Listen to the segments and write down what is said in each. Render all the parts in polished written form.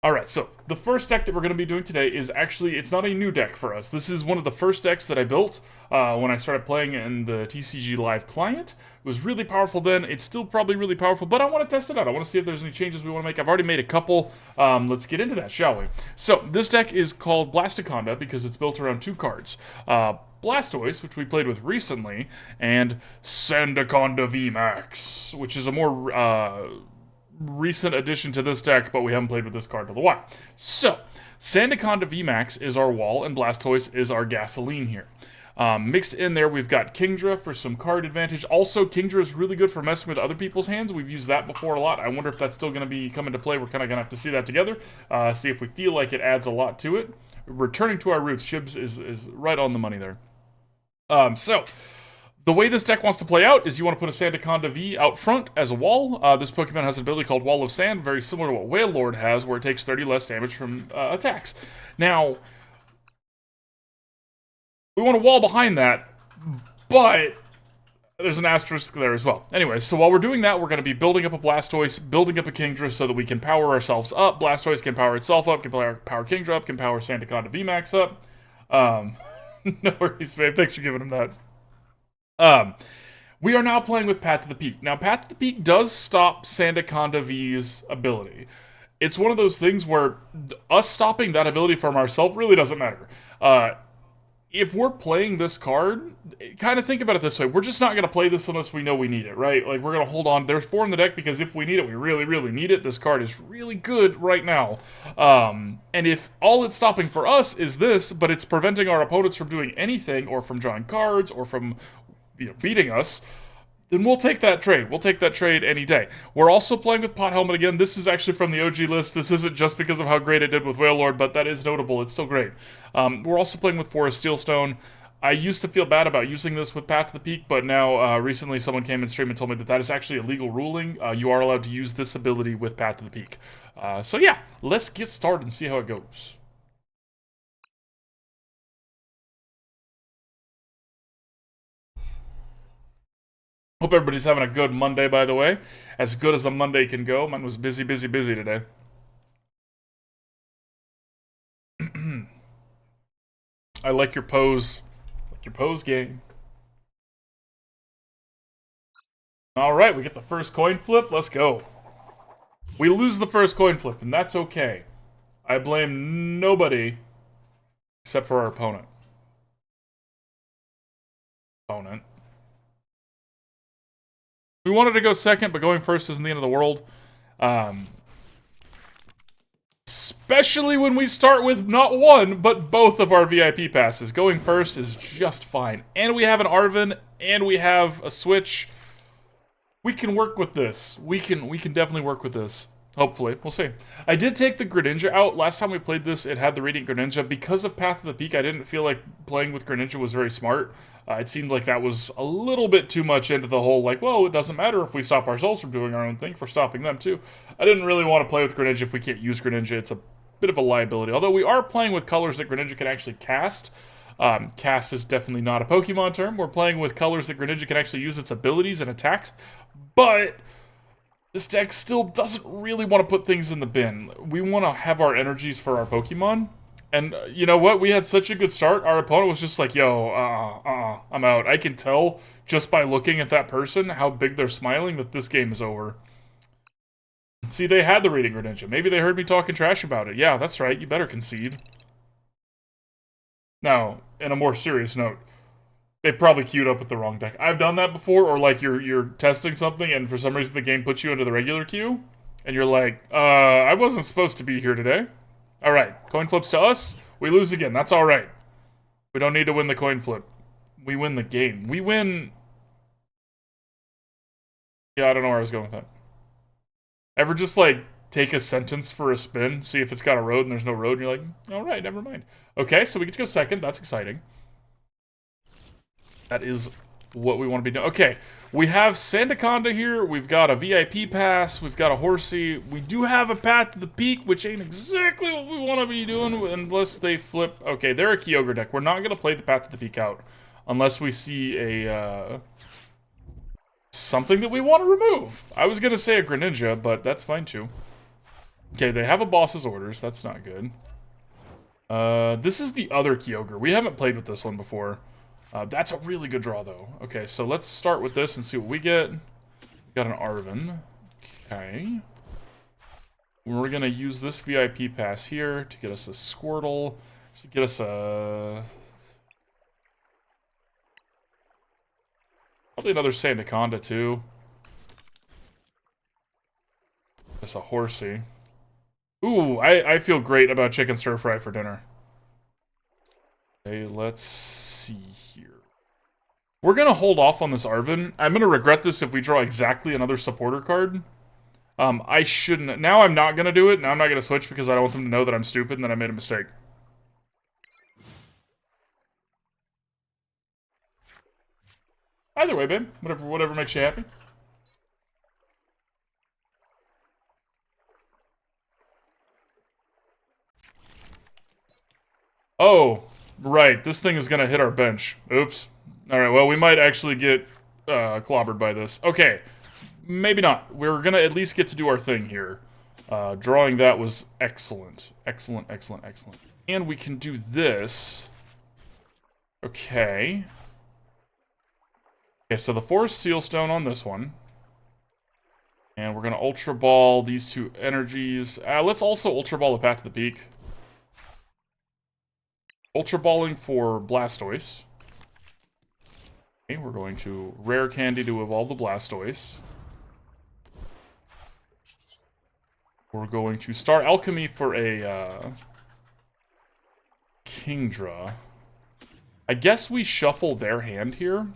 Alright, so the first deck that we're going to be doing today is actually, it's not a new deck for us. This is one of the first decks that I built when I started playing in the TCG Live client. It was really powerful then. It's still probably really powerful, but I want to test it out. I want to see if there's any changes we want to make. I've already made a couple. Let's get into that, shall we? So, this deck is called Blastoconda because it's built around two cards. Blastoise, which we played with recently, and Sandaconda VMAX, which is a more recent addition to this deck, but we haven't played with this card in a while. So, Sandaconda VMAX is our wall, and Blastoise is our gasoline here. Mixed in there, we've got Kingdra for some card advantage. Also, Kingdra is really good for messing with other people's hands. We've used that before a lot. I wonder if that's still going to be coming to play. We're kind of going to have to see that together. See if we feel like it adds a lot to it. Returning to our roots, Shibs is right on the money there. So, the way this deck wants to play out is you want to put a Sandaconda V out front as a wall. This Pokemon has an ability called Wall of Sand, very similar to what Wailord has, where it takes 30 less damage from attacks. Now, we want a wall behind that, but there's an asterisk there as well. Anyway, so while we're doing that, we're going to be building up a Blastoise, building up a Kingdra so that we can power ourselves up. Blastoise can power itself up, can power Kingdra up, can power Sandaconda VMAX up. No worries, babe. Thanks for giving him that. We are now playing with Path to the Peak. Now, Path to the Peak does stop Sandaconda V's ability. It's one of those things where us stopping that ability from ourselves really doesn't matter. If we're playing this card, kind of think about it this way. We're just not going to play this unless we know we need it, right? Like, we're going to hold on. There's 4 in the deck because if we need it, we really, really need it. This card is really good right now. And if all it's stopping for us is this, but it's preventing our opponents from doing anything, or from drawing cards, or from beating us, then we'll take that trade. We'll take that trade any day. We're also playing with Pot Helmet again. This is actually from the OG list. This isn't just because of how great it did with Wailord, but that is notable. It's still great. We're also playing with Forest Steelstone. I used to feel bad about using this with Path to the Peak, but now recently someone came in stream and told me that that is actually a legal ruling. You are allowed to use this ability with Path to the Peak. So yeah, let's get started and see how it goes. Hope everybody's having a good Monday, by the way. As good as a Monday can go. Mine was busy, busy, busy today. I like your pose. Like your pose game. Alright, we get the first coin flip. Let's go. We lose the first coin flip, and that's okay. I blame nobody except for our opponent. We wanted to go second, but going first isn't the end of the world. Especially when we start with not one, but both of our VIP passes. Going first is just fine. And we have an Arven, and we have a Switch. We can work with this. We can definitely work with this. Hopefully. We'll see. I did take the Greninja out. Last time we played this, it had the Radiant Greninja. Because of Path to the Peak, I didn't feel like playing with Greninja was very smart. It seemed like that was a little bit too much into the whole, like, well, it doesn't matter if we stop ourselves from doing our own thing, for stopping them too. I didn't really want to play with Greninja if we can't use Greninja. It's a bit of a liability. Although we are playing with colors that Greninja can actually cast. Cast is definitely not a Pokemon term. We're playing with colors that Greninja can actually use its abilities and attacks. But this deck still doesn't really want to put things in the bin. We want to have our energies for our Pokemon. And you know what? We had such a good start. Our opponent was just like, yo, I'm out. I can tell just by looking at that person how big they're smiling that this game is over. See, they had the Reading Greninja. Maybe they heard me talking trash about it. Yeah, that's right. You better concede. Now, in a more serious note, they probably queued up with the wrong deck. I've done that before, or like you're testing something and for some reason the game puts you into the regular queue, and you're like, I wasn't supposed to be here today. Alright, coin flips to us. We lose again. That's alright. We don't need to win the coin flip. We win the game. We win... Yeah, I don't know where I was going with that. Ever just, like, take a sentence for a spin, see if it's got a road and there's no road, and you're like, alright, never mind. Okay, so we get to go second. That's exciting. That is what we want to be doing. Okay, we have Sandaconda here. We've got a VIP pass. We've got a Horsea. We do have a Path to the Peak, which ain't exactly what we want to be doing unless they flip. Okay, they're a Kyogre deck. We're not going to play the Path to the Peak out unless we see a something that we want to remove. I was going to say a Greninja, but that's fine too. Okay, they have a boss's orders. That's not good. This is the other Kyogre. We haven't played with this one before. That's a really good draw, though. Okay, so let's start with this and see what we get. We got an Arven. Okay. We're going to use this VIP pass here to get us a Squirtle. To get us a... probably another Sandaconda, too. Just a Horsea. Ooh, I feel great about chicken stir fry for dinner. Okay, let's see here. We're going to hold off on this Arven. I'm going to regret this if we draw exactly another supporter card. I shouldn't. Now I'm not going to do it. Now I'm not going to switch because I don't want them to know that I'm stupid and that I made a mistake. Either way, babe. Whatever makes you happy. Oh, right. This thing is going to hit our bench. Oops. Alright, well, we might actually get clobbered by this. Okay. Maybe not. We're going to at least get to do our thing here. Drawing that was excellent. Excellent, excellent, excellent. And we can do this. Okay. Okay, so the Forest Seal Stone on this one. And we're going to Ultra Ball these two energies. Let's also Ultra Ball a Path to the Peak. Ultra Balling for Blastoise. Okay, we're going to Rare Candy to evolve the Blastoise. We're going to Star Alchemy for a Kingdra. I guess we shuffle their hand here.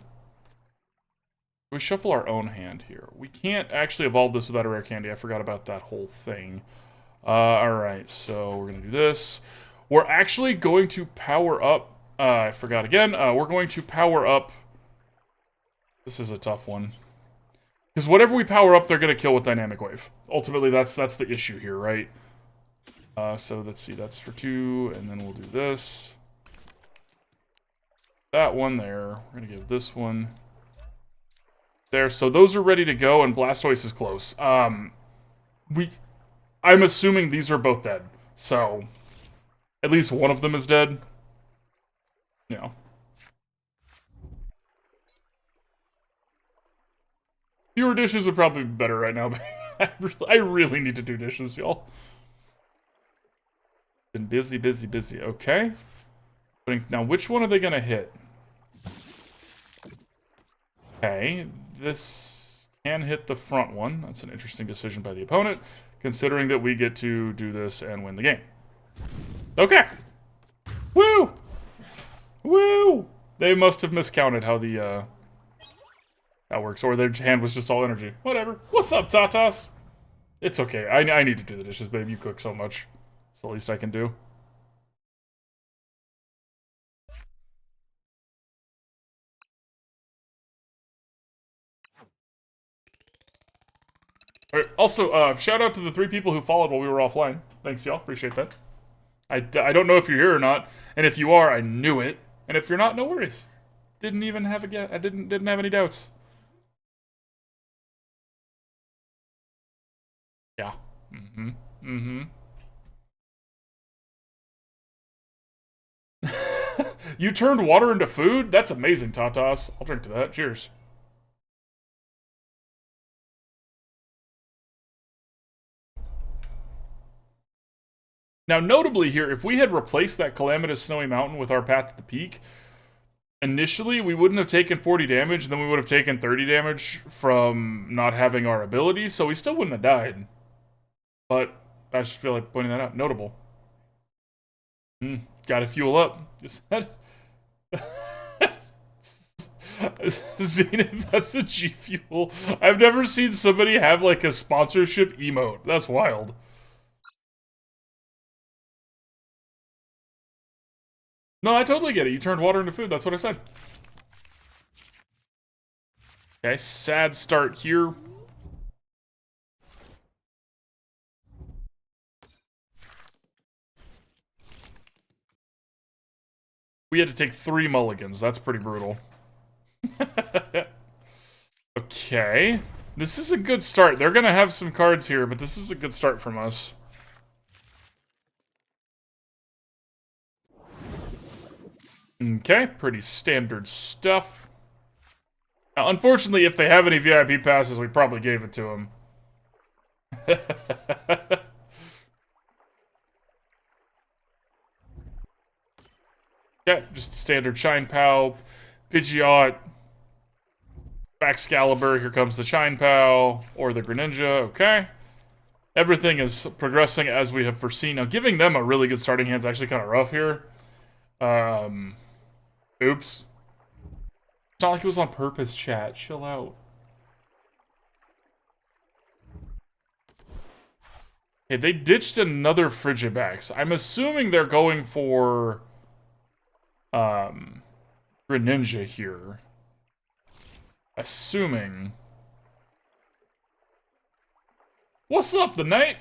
We shuffle our own hand here. We can't actually evolve this without a Rare Candy. I forgot about that whole thing. Alright, so we're going to do this. We're actually going to power up... I forgot again. We're going to power up... This is a tough one. Because whatever we power up, they're going to kill with Dynamic Wave. Ultimately, that's the issue here, right? So let's see. That's for 2, and then we'll do this. That one there. We're going to give this one... there. So those are ready to go, and Blastoise is close. I'm assuming these are both dead. So... at least one of them is dead. Yeah. Fewer dishes would probably be better right now, but I really need to do dishes, y'all. Been busy, busy, busy. Okay. Now, which one are they going to hit? Okay. This can hit the front one. That's an interesting decision by the opponent, considering that we get to do this and win the game. Okay. Woo! Woo! They must have miscounted how the, that works. Or their hand was just all energy. Whatever. What's up, Tatas? It's okay. I need to do the dishes, babe. You cook so much. It's the least I can do. All right. Also, shout out to the 3 people who followed while we were offline. Thanks, y'all. Appreciate that. I don't know if you're here or not, and if you are, I knew it. And if you're not, no worries. Didn't even have a guess. I didn't have any doubts. Yeah. Mm-hmm. Mm-hmm. You turned water into food? That's amazing, Tatas. I'll drink to that. Cheers. Now, notably here, if we had replaced that Calamitous Snowy Mountain with our Path to the Peak, initially we wouldn't have taken 40 damage, then we would have taken 30 damage from not having our ability, so we still wouldn't have died. But I just feel like pointing that out. Notable. Gotta fuel up. Zenith, that's a G Fuel. I've never seen somebody have like a sponsorship emote. That's wild. No, I totally get it. You turned water into food. That's what I said. Okay, sad start here. We had to take 3 mulligans. That's pretty brutal. Okay. This is a good start. They're going to have some cards here, but this is a good start from us. Okay, pretty standard stuff. Now, unfortunately, if they have any VIP passes, we probably gave it to them. Yeah, just standard Shine Pow, Pidgeot, Excalibur, here comes the Shine Pow, or the Greninja, okay. Everything is progressing as we have foreseen. Now, giving them a really good starting hand is actually kind of rough here. Oops. It's not like it was on purpose, chat. Chill out. Okay, they ditched another Frigibax. I'm assuming they're going for Greninja here. Assuming. What's up, the knight?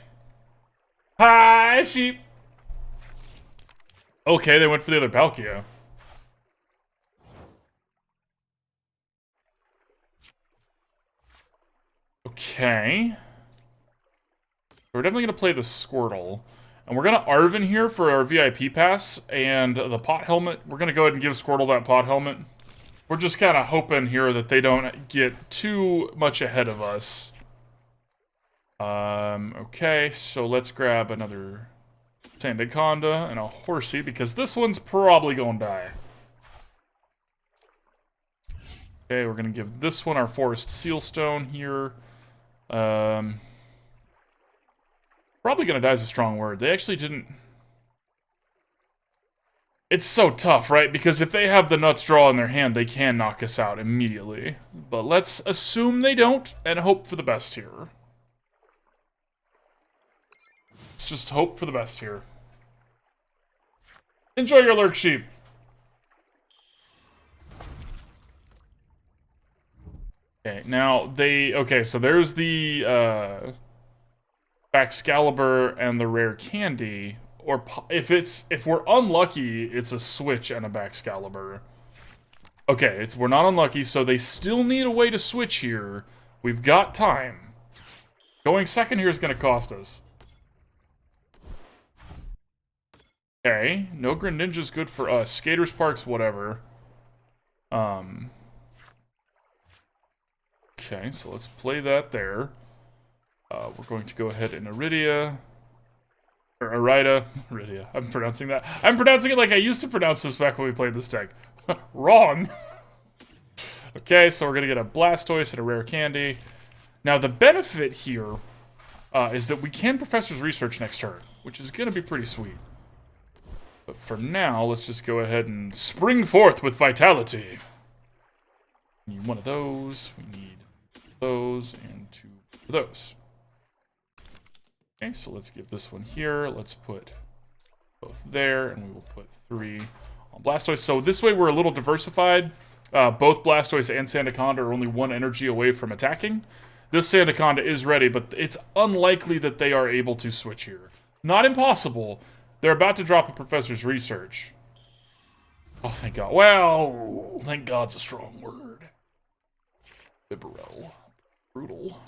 Hi, sheep. Okay, they went for the other Palkia. Okay. We're definitely going to play the Squirtle. And we're going to Arven here for our VIP pass. And the Pot Helmet. We're going to go ahead and give Squirtle that Pot Helmet. We're just kind of hoping here that they don't get too much ahead of us. Okay, so let's grab another Sandaconda and a Horsea, because this one's probably gonna die. Okay, we're gonna give this one our Forest Sealstone here. Probably gonna die is a strong word. They actually didn't... It's so tough, right? Because if they have the Nuts Draw in their hand, they can knock us out immediately. But let's assume they don't, and hope for the best here. Let's just hope for the best here. Enjoy your lurk, sheep. Okay, now they... Okay, so there's the Excalibur and the Rare Candy. Or if we're unlucky, it's a switch and a Excalibur. Okay, we're not unlucky, so they still need a way to switch here. We've got time. Going second here is going to cost us. Okay, no Greninja's good for us. Skater Sparks, whatever. Okay, so let's play that there. We're going to go ahead and Irida. Or Irida. Irida. I'm pronouncing that. I'm pronouncing it like I used to pronounce this back when we played this deck. Wrong. Okay, so we're going to get a Blastoise and a Rare Candy. Now, the benefit here is that we can Professor's Research next turn, which is going to be pretty sweet. But for now, let's just go ahead and spring forth with Vitality. We need one of those. We need those and two of those. Okay, so let's give this one here. Let's put both there, and we will put 3 on Blastoise. So this way we're a little diversified. Both Blastoise and Sandaconda are only 1 energy away from attacking. This Sandaconda is ready, but it's unlikely that they are able to switch here. Not impossible. They're about to drop a Professor's Research. Oh, thank God. Well, thank God's a strong word. Liberal. Brutal.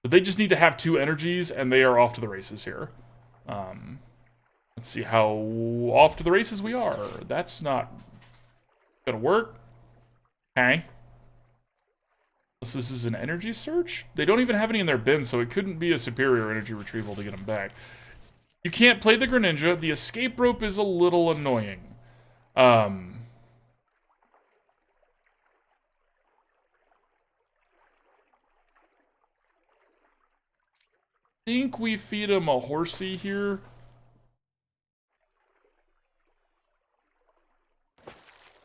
But they just need to have 2 energies, and they are off to the races here. Let's see how off to the races we are. That's not gonna work. Okay. This is an energy search? They don't even have any in their bin, so it couldn't be a superior energy retrieval to get them back. You can't play the Greninja. The escape rope is a little annoying. I think we feed him a Horsea here.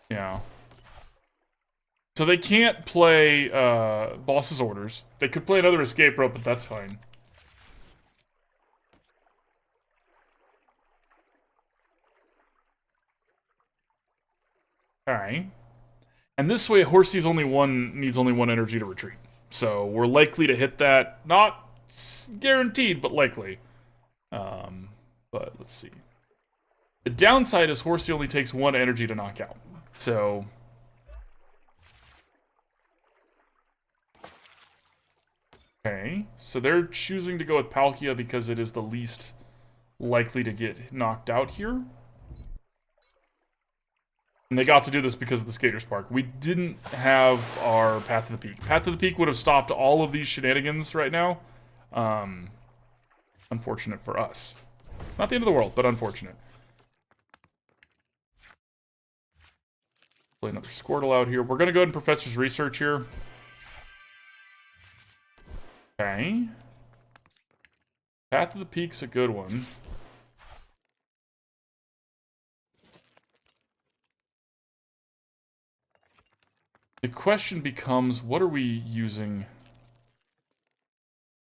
Yeah. So they can't play Boss's Orders. They could play another escape rope, but that's fine. Alright. And this way, Horsea's needs only 1 energy to retreat. So we're likely to hit that. Not guaranteed, but likely. But let's see. The downside is Horsea only takes 1 energy to knock out. So... Okay, so they're choosing to go with Palkia because it is the least likely to get knocked out here. And they got to do this because of the Skaters Park. We didn't have our Path to the Peak. Path to the Peak would have stopped all of these shenanigans right now. Unfortunate for us. Not the end of the world, but unfortunate. Play another Squirtle out here. We're going to go ahead and Professor's Research here. Okay. Path to the Peak's a good one. The question becomes, what are we using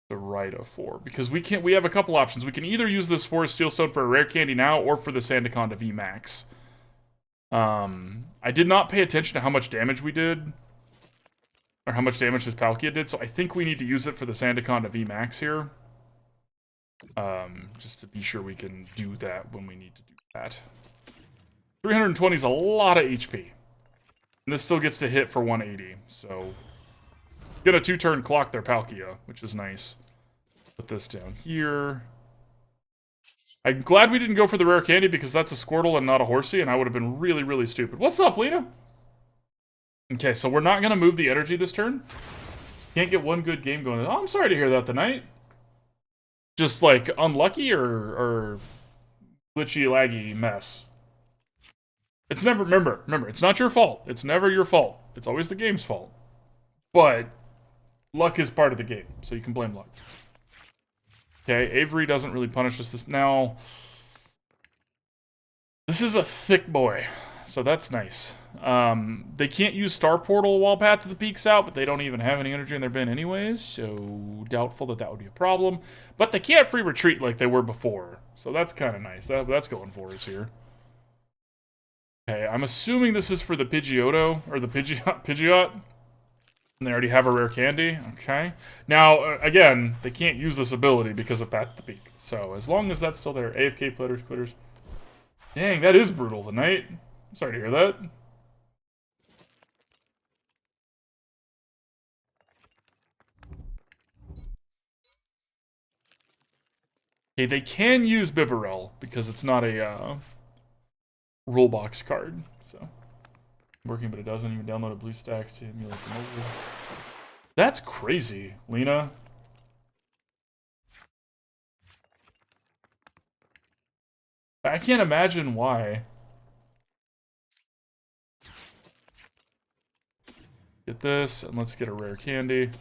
the Irida for? Because we have a couple options. We can either use this Forest Steelstone for a Rare Candy now, or for the Sandaconda VMAX. I did not pay attention to how much damage we did, or how much damage this Palkia did, so I think we need to use it for the Sandaconda VMAX here. Just to be sure we can do that when we need to do that. 320 is a lot of HP. And this still gets to hit for 180, so... Get a 2-turn clock there, Palkia, which is nice. Put this down here. I'm glad we didn't go for the Rare Candy because that's a Squirtle and not a Horsea, and I would have been really, really stupid. What's up, Lena? Okay, so we're not going to move the energy this turn. Can't get one good game going. Oh, I'm sorry to hear that tonight. Just, like, unlucky or glitchy, laggy mess? It's never, remember, it's not your fault. It's never your fault. It's always the game's fault. But luck is part of the game, so you can blame luck. Okay, Avery doesn't really punish us this now. This is a thick boy, so that's nice. They can't use Star Portal while Path to the Peak's out, but they don't even have any energy in their bin anyways, so doubtful that that would be a problem. But they can't free retreat like they were before, so that's kind of nice. That's going for us here. Okay, I'm assuming this is for the Pidgeotto, or the Pidgeot. And they already have a Rare Candy. Okay. Now, again, they can't use this ability because of Path to the Peak. So, as long as that's still there, AFK quitters. Dang, that is brutal tonight. I'm sorry to hear that. Okay, they can use Bibarel because it's not a rule box card. So, working, but it doesn't even download a BlueStacks to emulate the mobile. That's crazy, Lena. I can't imagine why. Get this, and let's get a Rare Candy.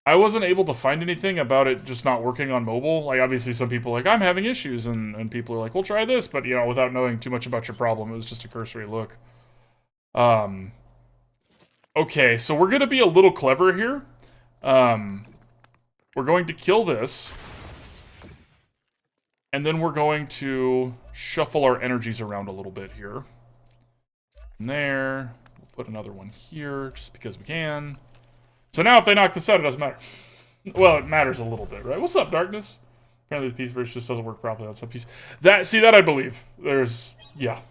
I wasn't able to find anything about it just not working on mobile. Like, obviously some people are like, I'm having issues, and people are like, well, try this, but, you know, without knowing too much about your problem, it was just a cursory look. Okay, so we're gonna be a little clever here. We're going to kill this. And then we're going to shuffle our energies around a little bit here. And there. We'll put another one here, just because we can. So now if they knock this out, it doesn't matter. Well, it matters a little bit, right? What's up, Darkness? Apparently the piece version just doesn't work properly on some piece. See, that I believe. There's... yeah.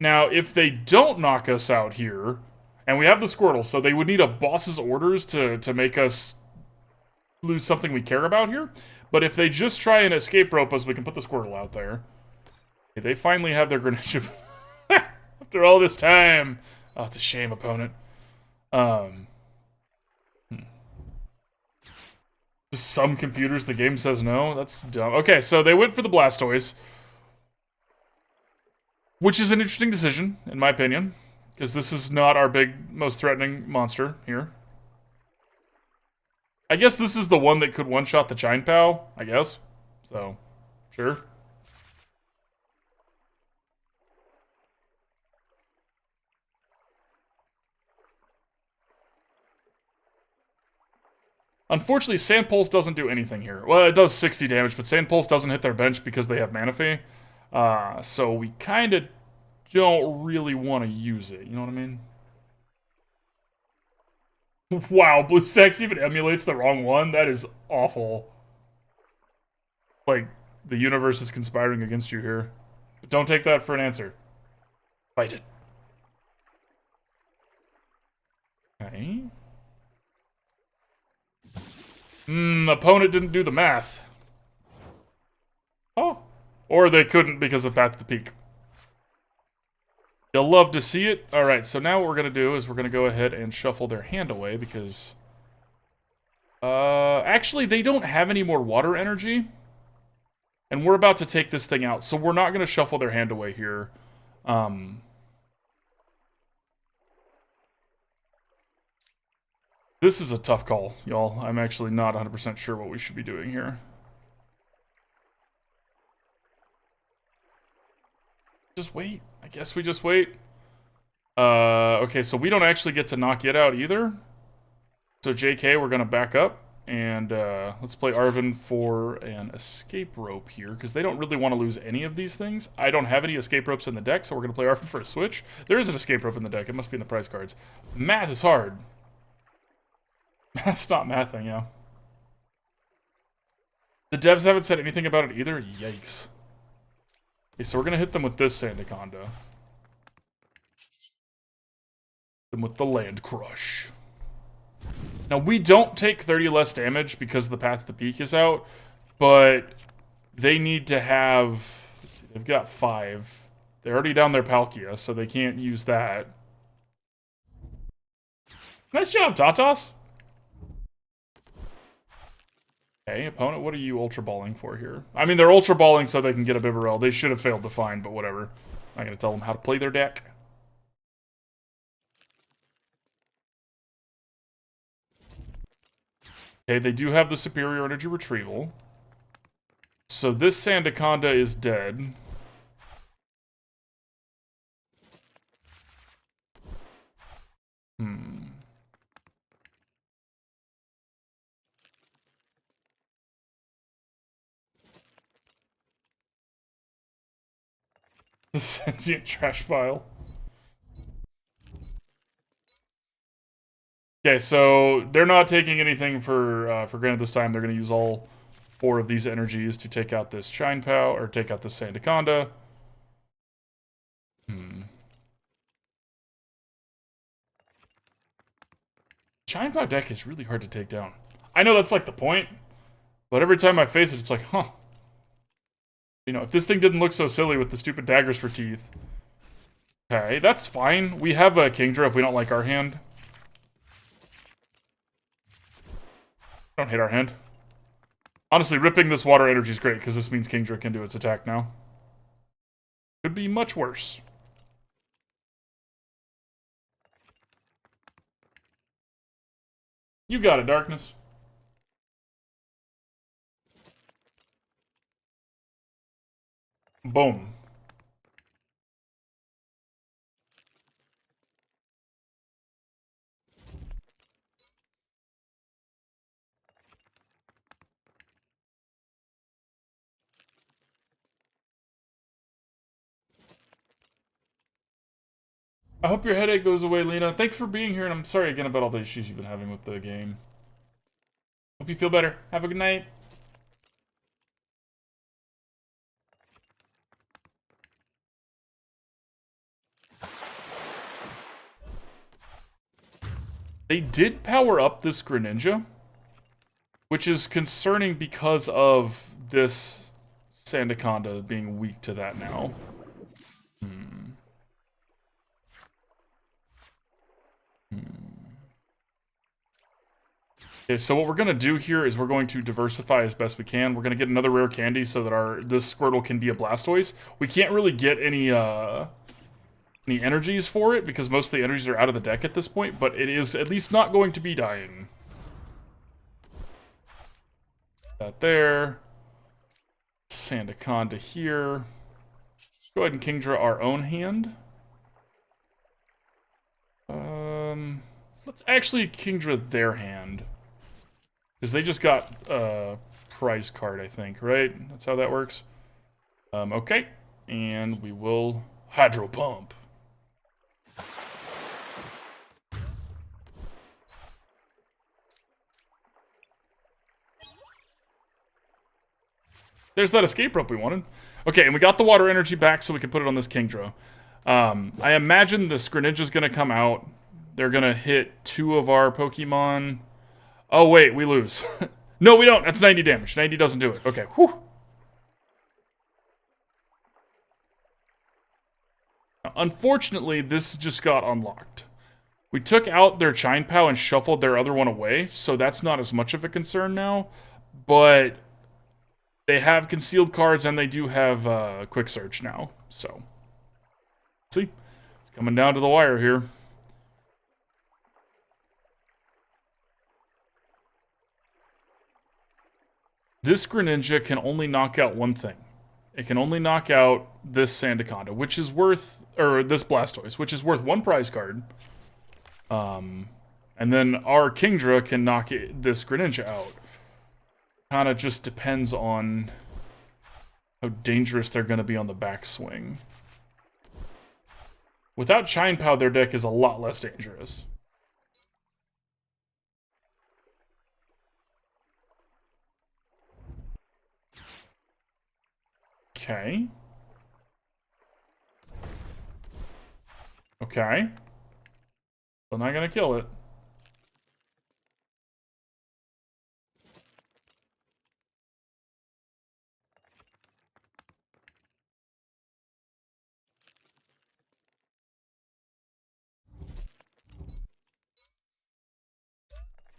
Now, if they don't knock us out here... And we have the Squirtle, so they would need a boss's orders to make us lose something we care about here. But if they just try and escape rope us, we can put the Squirtle out there. Okay, they finally have their Greninja. After all this time. Oh, it's a shame, opponent. Just some computers, the game says no? That's dumb. Okay, so they went for the Blastoise. Which is an interesting decision, in my opinion. Because this is not our big, most threatening monster here. I guess this is the one that could one-shot the Chine Pal, I guess. So, sure. Unfortunately, Sand Pulse doesn't do anything here. Well, it does 60 damage, but Sand Pulse doesn't hit their bench because they have Manaphy. So we kind of don't really want to use it, you know what I mean? Wow, BlueStacks even emulates the wrong one? That is awful. Like, the universe is conspiring against you here. But don't take that for an answer. Fight it. Okay. Opponent didn't do the math. Oh. Or they couldn't because of Path to the Peak. You'll love to see it. Alright, so now what we're going to do is we're going to go ahead and shuffle their hand away because... actually, they don't have any more water energy. And we're about to take this thing out, so we're not going to shuffle their hand away here. This is a tough call, y'all. I'm actually not 100% sure what we should be doing here. Just wait. I guess we just wait. Okay, so we don't actually get to knock it out either. So JK, we're going to back up. And let's play Arven for an escape rope here, because they don't really want to lose any of these things. I don't have any escape ropes in the deck, so we're going to play Arven for a switch. There is an escape rope in the deck. It must be in the prize cards. Math is hard. Math's not mathing, yeah. The devs haven't said anything about it either? Yikes. Okay, so we're going to hit them with this Sandaconda. Them with the Land Crush. Now, we don't take 30 less damage because the Path to the Peak is out, but they need to have... Let's see, they've got 5. They're already down their Palkia, so they can't use that. Nice job, Tatas! Okay, opponent, what are you Ultra Balling for here? I mean, they're Ultra Balling so they can get a Bibarel. They should have failed to find, but whatever. I'm not going to tell them how to play their deck. Okay, they do have the Superior Energy Retrieval. So this Sandaconda is dead. The sentient trash pile. Okay, so they're not taking anything for granted this time. They're going to use all 4 of these energies to take out this Shine Pow, or take out this Sandaconda. Shine Pow deck is really hard to take down. I know that's like the point, but every time I face it, it's like, huh. You know, if this thing didn't look so silly with the stupid daggers for teeth. Okay, that's fine. We have a Kingdra if we don't like our hand. Don't hate our hand. Honestly, ripping this water energy is great, because this means Kingdra can do its attack now. Could be much worse. You got it, Darkness. Boom. I hope your headache goes away, Lena. Thanks for being here, and I'm sorry again about all the issues you've been having with the game. Hope you feel better. Have a good night. They did power up this Greninja, which is concerning because of this Sandaconda being weak to that now. Okay, so what we're going to do here is we're going to diversify as best we can. We're going to get another rare candy so that this Squirtle can be a Blastoise. We can't really get any energies for it because most of the energies are out of the deck at this point, but it is at least not going to be dying. That there. Sandaconda here. Go ahead and Kingdra our own hand. Let's actually Kingdra their hand. Because they just got a prize card, I think, right? That's how that works. Okay. And we will Hydro Pump. There's that escape rope we wanted. Okay, and we got the water energy back so we can put it on this Kingdra. I imagine this Greninja's going to come out. They're going to hit 2 of our Pokemon. Oh, wait, we lose. No, we don't. That's 90 damage. 90 doesn't do it. Okay. Whew. Now, unfortunately, this just got unlocked. We took out their Chine Pow and shuffled their other one away, so that's not as much of a concern now. But they have concealed cards and they do have quick search now. So, see, it's coming down to the wire here. This Greninja can only knock out one thing. It can only knock out this Sandaconda, which is worth, or this Blastoise, which is worth one prize card. And then our Kingdra can knock this Greninja out. Kind of just depends on how dangerous they're going to be on the backswing. Without Chine Pow, their deck is a lot less dangerous. Okay. Okay. Still not gonna kill it.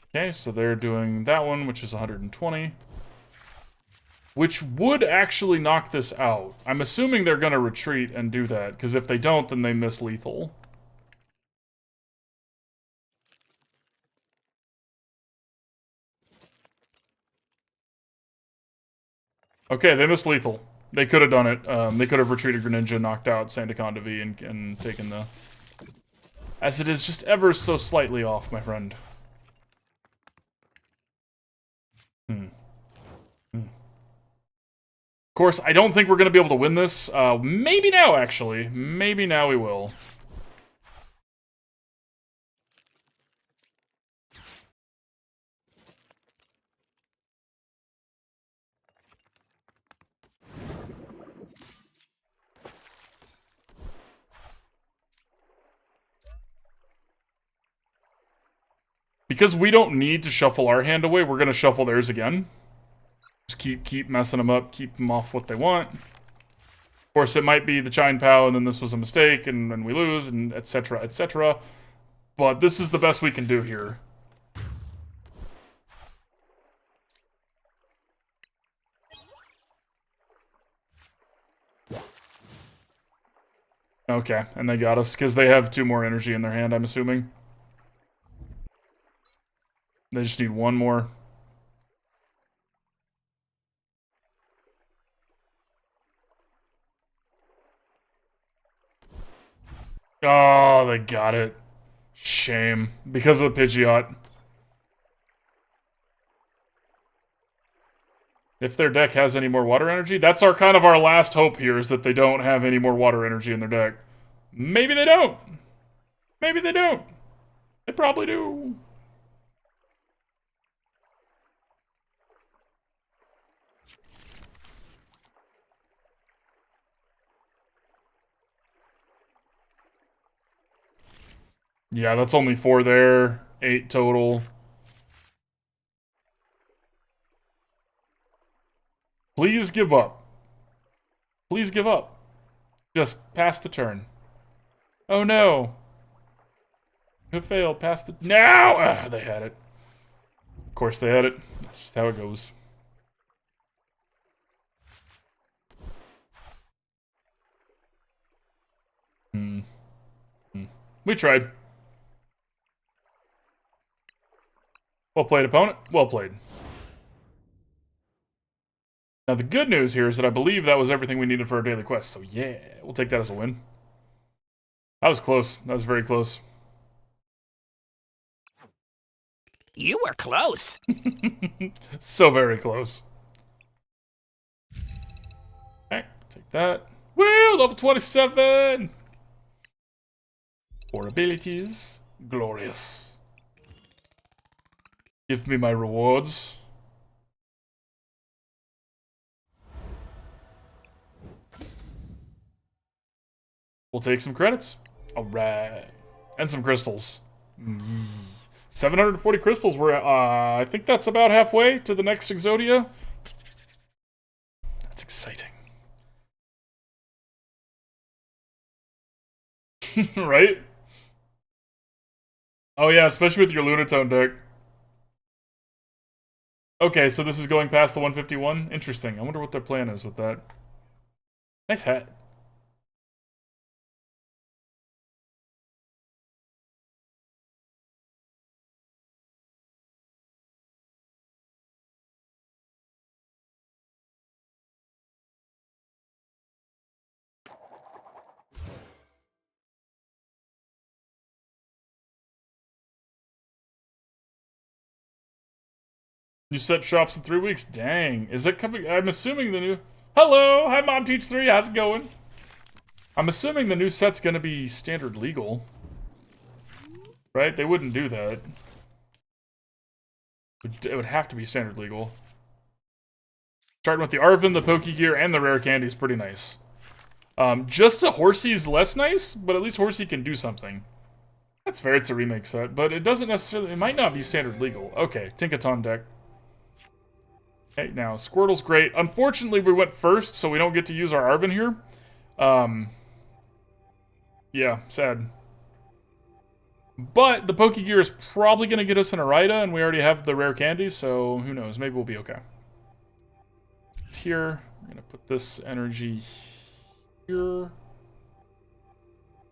Okay, so they're doing that one, which is 120. Which would actually knock this out. I'm assuming they're gonna retreat and do that, because if they don't, then they miss lethal. Okay, they missed lethal. They could have done it. They could have retreated Greninja, knocked out Sandaconda V, and taken the... As it is just ever so slightly off, my friend. Of course, I don't think we're going to be able to win this. Maybe now, actually. Maybe now we will. Because we don't need to shuffle our hand away, we're going to shuffle theirs again. Just keep messing them up, keep them off what they want. Of course, it might be the Chine Pow, and then this was a mistake, and then we lose, and etc., etc. But this is the best we can do here. Okay, and they got us, because they have 2 more energy in their hand, I'm assuming. They just need 1 more. Oh, they got it. Shame. Because of the Pidgeot. If their deck has any more water energy, that's our kind of our last hope here, is that they don't have any more water energy in their deck. Maybe they don't. Maybe they don't. They probably do. Yeah, that's only 4 there. 8 total. Please give up. Please give up. Just pass the turn. Oh no. Who failed? Pass the... No! Ah, they had it. Of course they had it. That's just how it goes. We tried. Well played, opponent. Well played. Now, the good news here is that I believe that was everything we needed for our daily quest. So, yeah, we'll take that as a win. That was close. That was very close. You were close. So very close. Okay, take that. Woo! Level 27! 4 abilities. Glorious. Give me my rewards. We'll take some credits. Alright. And some crystals. 740 crystals. We're, I think that's about halfway to the next Exodia. That's exciting. Right? Oh yeah, especially with your Lunatone deck. Okay, so this is going past the 151? Interesting. I wonder what their plan is with that. Nice hat. New set shops in 3 weeks. Dang. Is it coming? I'm assuming the new... Hello! Hi, Mom Teach 3. How's it going? I'm assuming the new set's gonna be standard legal. Right? They wouldn't do that. It would have to be standard legal. Starting with the Arven, the Pokégear, and the Rare Candy is pretty nice. Just a Horsea's less nice, but at least Horsea can do something. That's fair, it's a remake set, but it doesn't necessarily... It might not be standard legal. Okay, Tinkaton deck. Okay, now, Squirtle's great. Unfortunately, we went first, so we don't get to use our Arven here. Yeah, sad. But the Pokégear is probably going to get us an Irida, and we already have the Rare Candy, so who knows? Maybe we'll be okay. It's here. I'm going to put this energy here. In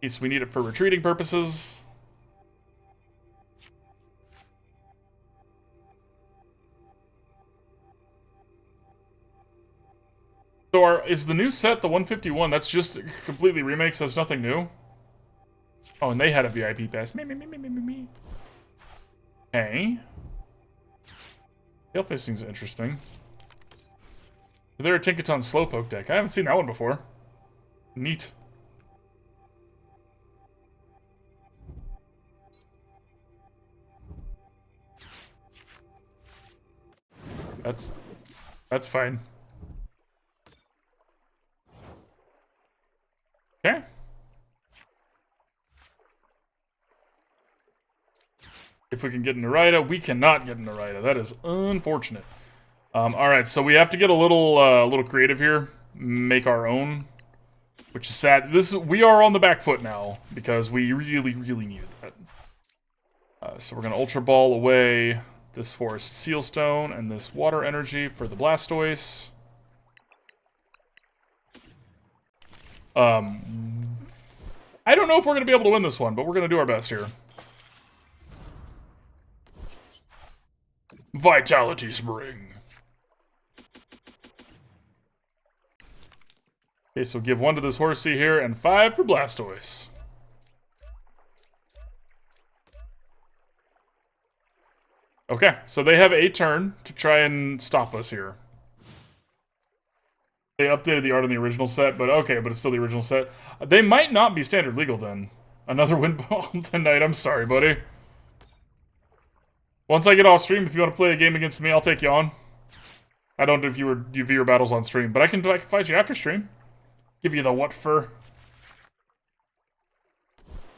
case we need it for retreating purposes. So is the new set the 151? That's just completely remakes, that's nothing new? Oh, and they had a VIP pass. Me. Hey. Tail Facing's interesting. They're a Tinkaton Slowpoke deck. I haven't seen that one before. Neat. That's fine. Okay. If we can get an Irida, we cannot get an Irida. That is unfortunate. Alright, so we have to get a little creative here. Make our own. Which is sad. We are on the back foot now, because we really needed that. So we're going to Ultra Ball away this Forest Sealstone and this Water Energy for the Blastoise. I don't know if we're going to be able to win this one, but we're going to do our best here. Vitality Spring. Okay, so give 1 to this Horsea here and 5 for Blastoise. Okay, so they have a turn to try and stop us here. They updated the art on the original set, but okay, but it's still the original set. They might not be standard legal then. Another win bomb tonight. I'm sorry, buddy. Once I get off stream, if you want to play a game against me, I'll take you on. I don't know if you view your battles on stream, but I can fight you after stream. Give you the what for.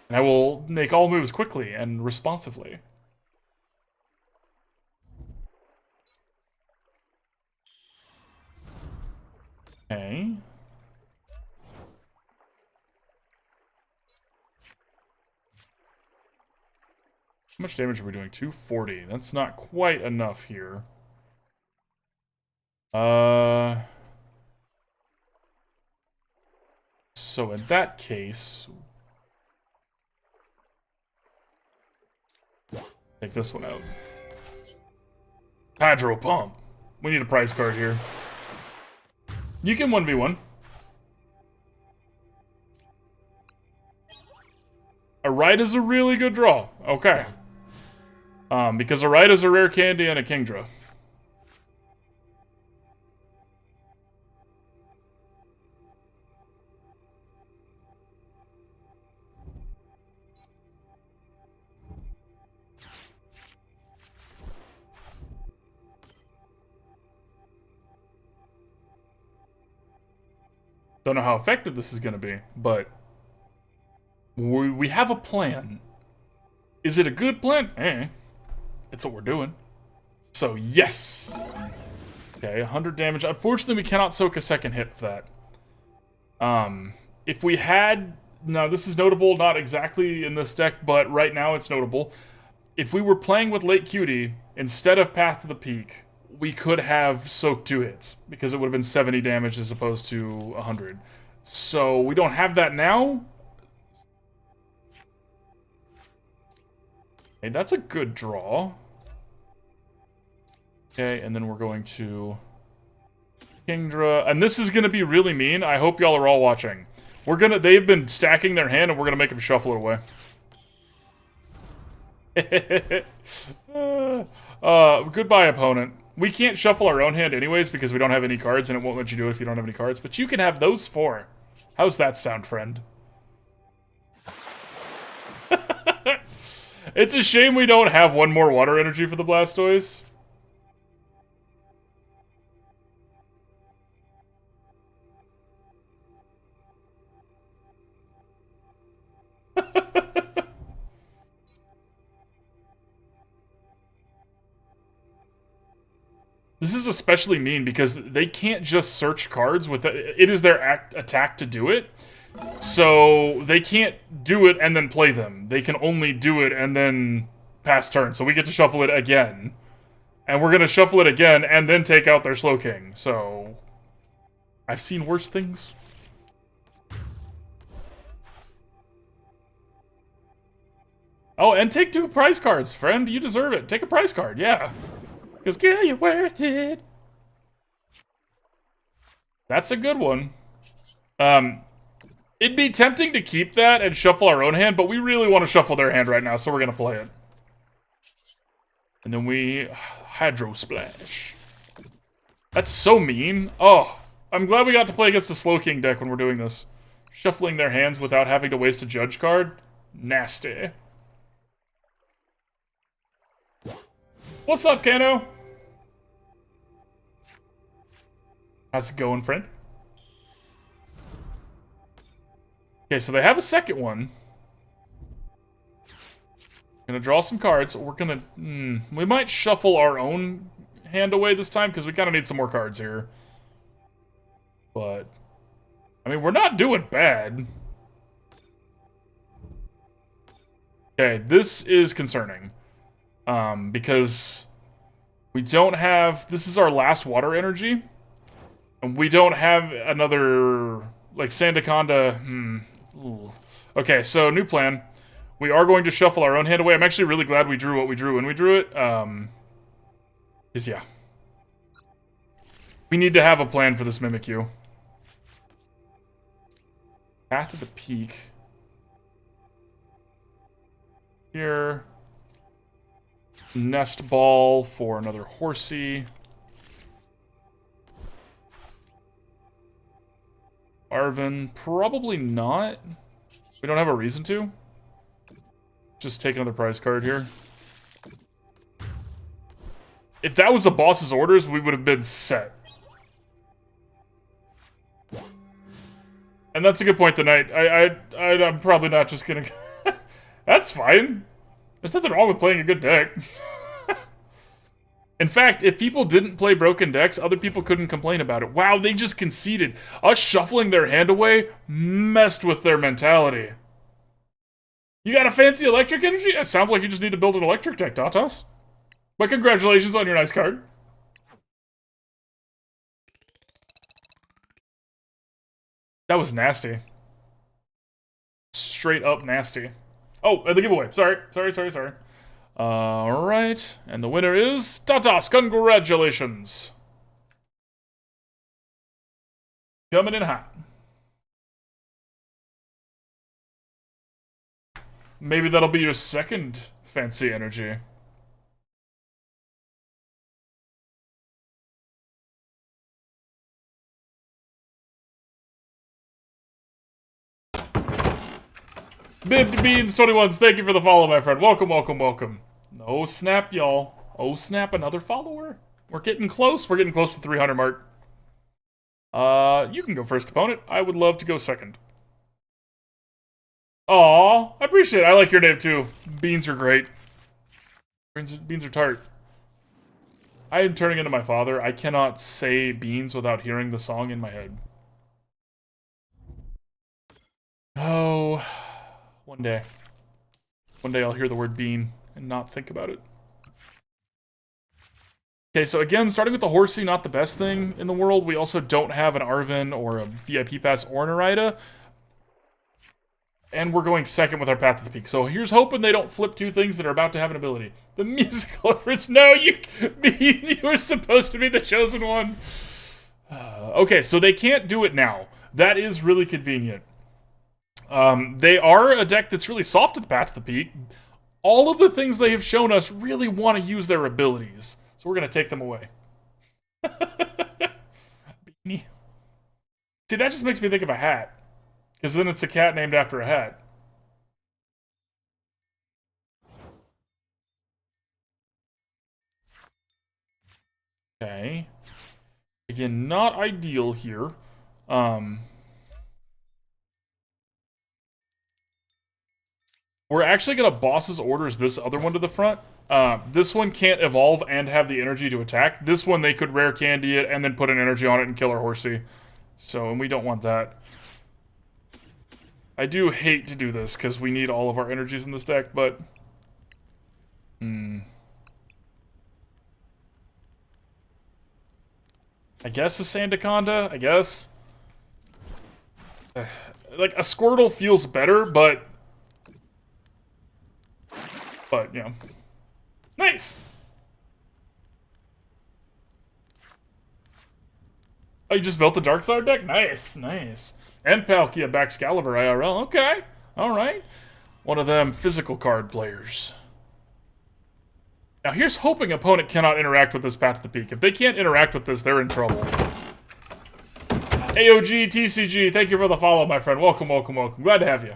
And I will make all moves quickly and responsively. Okay. How much damage are we doing? 240. That's not quite enough here. So in that case... take this one out. Hydro Pump. We need a prize card here. You can 1v1. Irida's a really good draw. Okay. Because Irida's a Rare Candy and a Kingdra. Don't know how effective this is going to be, but we have a plan. Is it a good plan? Eh. it's what we're doing. So, yes! Okay, 100 damage. Unfortunately, we cannot soak a second hit with that. If we had... Now, this is notable, not exactly in this deck, but right now it's notable. If we were playing with Late Cutie, instead of Path to the Peak, we could have soaked 2 hits, because it would have been 70 damage as opposed to 100. So, we don't have that now. Hey, that's a good draw. Okay, and then we're going to Kingdra, and this is gonna be really mean. I hope y'all are all watching. They've been stacking their hand, and we're gonna make them shuffle it away. Goodbye, opponent. We can't shuffle our own hand anyways because we don't have any cards, and it won't let you do it if you don't have any cards. But you can have those 4. How's that sound, friend? It's a shame we don't have one more water energy for the Blastoise. This is especially mean because they can't just search cards with it is their attack to do it. So they can't do it and then play them. They can only do it and then pass turn. So we get to shuffle it again. And we're going to shuffle it again and then take out their Slowking. So I've seen worse things. Oh, and take 2 prize cards, friend. You deserve it. Take a prize card, yeah. Because, girl, you're worth it. That's a good one. It'd be tempting to keep that and shuffle our own hand, but we really want to shuffle their hand right now, so we're going to play it. And then we... Hydro Splash. That's so mean. Oh, I'm glad we got to play against the Slowking deck when we're doing this. Shuffling their hands without having to waste a judge card? Nasty. What's up, Kano? How's it going, friend? Okay, so they have a second one. Gonna draw some cards. We're gonna... we might shuffle our own hand away this time, because we kind of need some more cards here. But... I mean, we're not doing bad. Okay, this is concerning. Because we don't have... This is our last water energy. And we don't have another... Like, Sandaconda... Okay, so, new plan. We are going to shuffle our own hand away. I'm actually really glad we drew what we drew when we drew it. Because, yeah. We need to have a plan for this Mimikyu. Path to the Peak. Here... Nest Ball for another Horsea. Arven, probably not. We don't have a reason to. Just take another prize card here. If that was the boss's orders, we would have been set. And that's a good point tonight. I'm probably not just gonna... That's fine. There's nothing wrong with playing a good deck. In fact, if people didn't play broken decks, other people couldn't complain about it. Wow, they just conceded. Us shuffling their hand away messed with their mentality. You got a fancy electric energy? It sounds like you just need to build an electric deck, Tatas. But congratulations on your nice card. That was nasty. Straight up nasty. Oh, and the giveaway. Sorry. Alright, and the winner is Tatas. Congratulations. Coming in hot. Maybe that'll be your second fancy energy. Bib Beans 21s, thank you for the follow, my friend. Welcome, welcome, welcome. Oh snap, y'all. Oh snap, another follower. We're getting close. We're getting close to the 300 mark. You can go first, opponent. I would love to go second. Aw, I appreciate it. I like your name too. Beans are great. Beans are tart. I am turning into my father. I cannot say beans without hearing the song in my head. Oh, one day. One day I'll hear the word bean and not think about it. Okay, so again, starting with the Horsea, not the best thing in the world. We also don't have an Arven or a VIP Pass or an Irida. And we're going second with our Path to the Peak. So here's hoping they don't flip two things that are about to have an ability. The musical efforts. No, you were supposed to be the chosen one. Okay, so they can't do it now. That is really convenient. They are a deck that's really soft at the Path to the Peak. All of the things they have shown us really want to use their abilities. So we're going to take them away. Beanie. See, that just makes me think of a hat. Because then it's a cat named after a hat. Okay. Again, not ideal here. We're actually going to boss's orders this other one to the front. This one can't evolve and have the energy to attack. This one, they could Rare Candy it and then put an energy on it and kill our Horsea. So, and we don't want that. I do hate to do this, because we need all of our energies in this deck, but... I guess a Sandaconda, I guess. Like, a Squirtle feels better, but... you know. Nice! Oh, you just built the Darkstar deck? Nice, nice. And Palkia Baxcalibur IRL. Okay. Alright. One of them physical card players. Now here's hoping opponent cannot interact with this Path to the Peak. If they can't interact with this, they're in trouble. AOG TCG, thank you for the follow, my friend. Welcome, welcome, welcome. Glad to have you.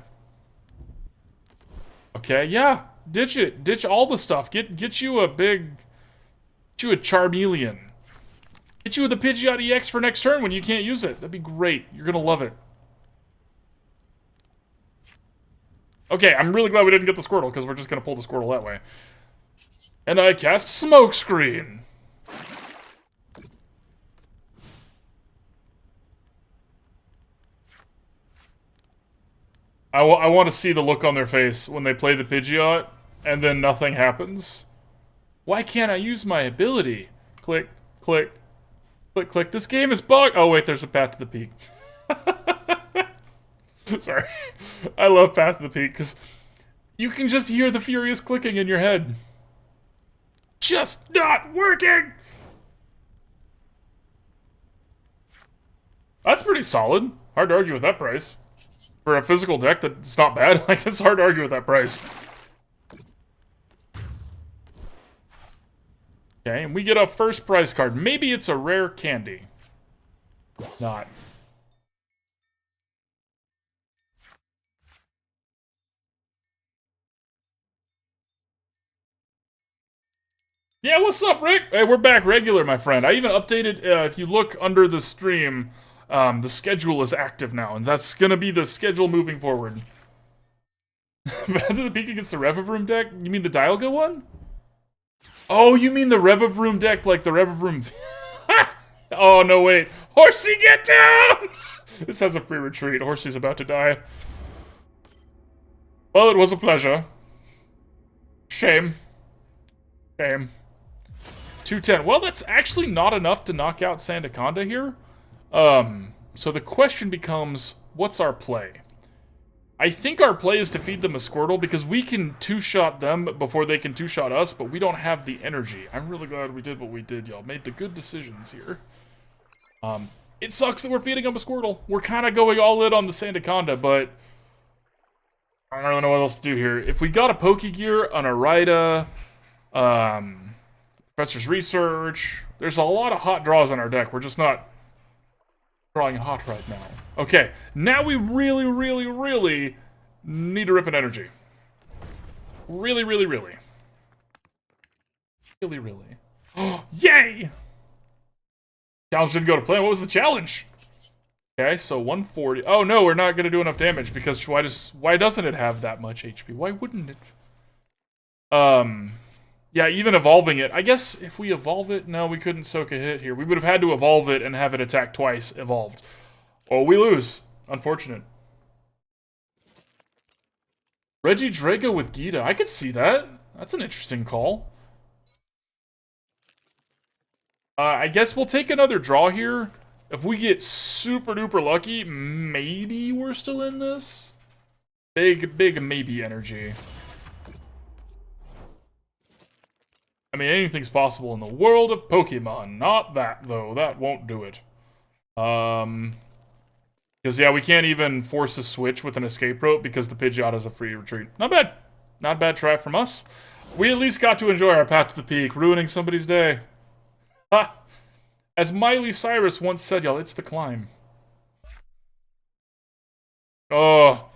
Okay, yeah. Ditch it. Ditch all the stuff. Get you a big... Get you a Charmeleon. Get you with a Pidgeot EX for next turn when you can't use it. That'd be great. You're gonna love it. Okay, I'm really glad we didn't get the Squirtle, because we're just going to pull the Squirtle that way. And I cast Smokescreen. I want to see the look on their face when they play the Pidgeot, and then nothing happens. Why can't I use my ability? Click, click, click, click. This game is bugged. Oh, wait, there's a Path to the Peak. Sorry. I love Path to the Peak, because you can just hear the furious clicking in your head. Just not working! That's pretty solid. Hard to argue with that price. For a physical deck that's not bad, like, it's hard to argue with that price. Okay, and we get a first prize card. Maybe it's a Rare Candy. Not. Yeah, what's up, Rick? Hey, we're back regular, my friend. I even updated, if you look under the stream, the schedule is active now, and that's gonna be the schedule moving forward. Path to the Peak against the Revavroom deck? You mean the Dialga one? Oh, you mean the Revavroom deck, like the Revavroom... Oh, no, wait. Horsea, get down! This has a free retreat. Horsea's about to die. Well, it was a pleasure. Shame. Shame. 210. Well, that's actually not enough to knock out Sandaconda here. So the question becomes, what's our play? I think our play is to feed them a Squirtle, because we can two-shot them before they can two-shot us, but we don't have the energy. I'm really glad we did what we did, y'all. Made the good decisions here. It sucks that we're feeding them a Squirtle. We're kind of going all in on the Sandaconda, but I don't really know what else to do here. If we got a Pokégear, an Irida, Professor's Research, there's a lot of hot draws on our deck. We're just not drawing hot right now. Okay, now we really, really, really need to rip an energy. Really, really, really. Really, really. Oh, yay! Challenge didn't go to plan. What was the challenge? Okay, so 140. Oh no, we're not gonna do enough damage because why doesn't it have that much HP? Why wouldn't it? Yeah, even evolving it. I guess if we evolve it, no, we couldn't soak a hit here. We would have had to evolve it and have it attack twice evolved. Oh, we lose. Unfortunate. Regidrago with Gita. I could see that. That's an interesting call. I guess we'll take another draw here. If we get super duper lucky, maybe we're still in this. Big maybe energy. I mean, anything's possible in the world of Pokemon. Not that, though. That won't do it. Because, yeah, we can't even force a switch with an escape rope because the Pidgeot is a free retreat. Not bad. Not a bad try from us. We at least got to enjoy our path to the peak, ruining somebody's day. Ha! As Miley Cyrus once said, y'all, it's the climb. Oh.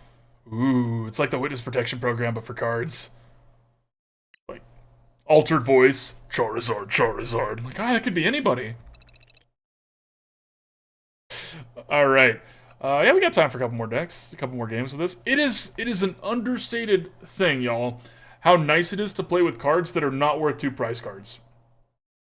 Ooh, it's like the witness protection program, but for cards. Like, altered voice, Charizard, Charizard. Like, that could be anybody. Alright. Yeah, we got time for a couple more decks, a couple more games with this. It is an understated thing, y'all, how nice it is to play with cards that are not worth 2 prize cards.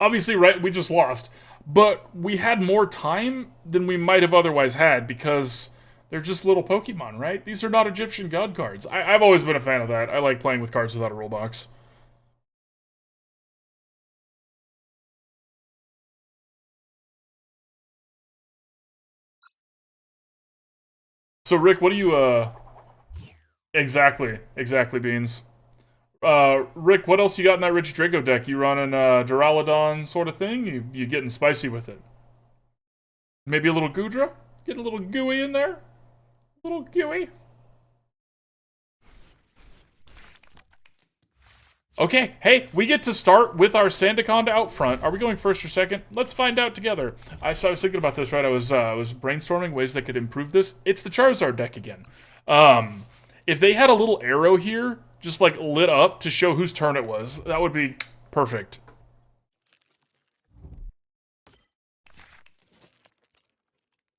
Obviously, right, we just lost. But we had more time than we might have otherwise had because they're just little Pokemon, right? These are not Egyptian god cards. I've always been a fan of that. I like playing with cards without a rule box. So, Rick, what do you, Exactly, Beans. Rick, what else you got in that Rich Drago deck? You running Duraludon sort of thing? You getting spicy with it? Maybe a little Goodra? Get a little gooey in there? A little gooey? Okay, hey, we get to start with our Sandaconda out front. Are we going first or second? Let's find out together. I was thinking about this, right? I was brainstorming ways that could improve this. It's the Charizard deck again. If they had a little arrow here, just like lit up to show whose turn it was, that would be perfect.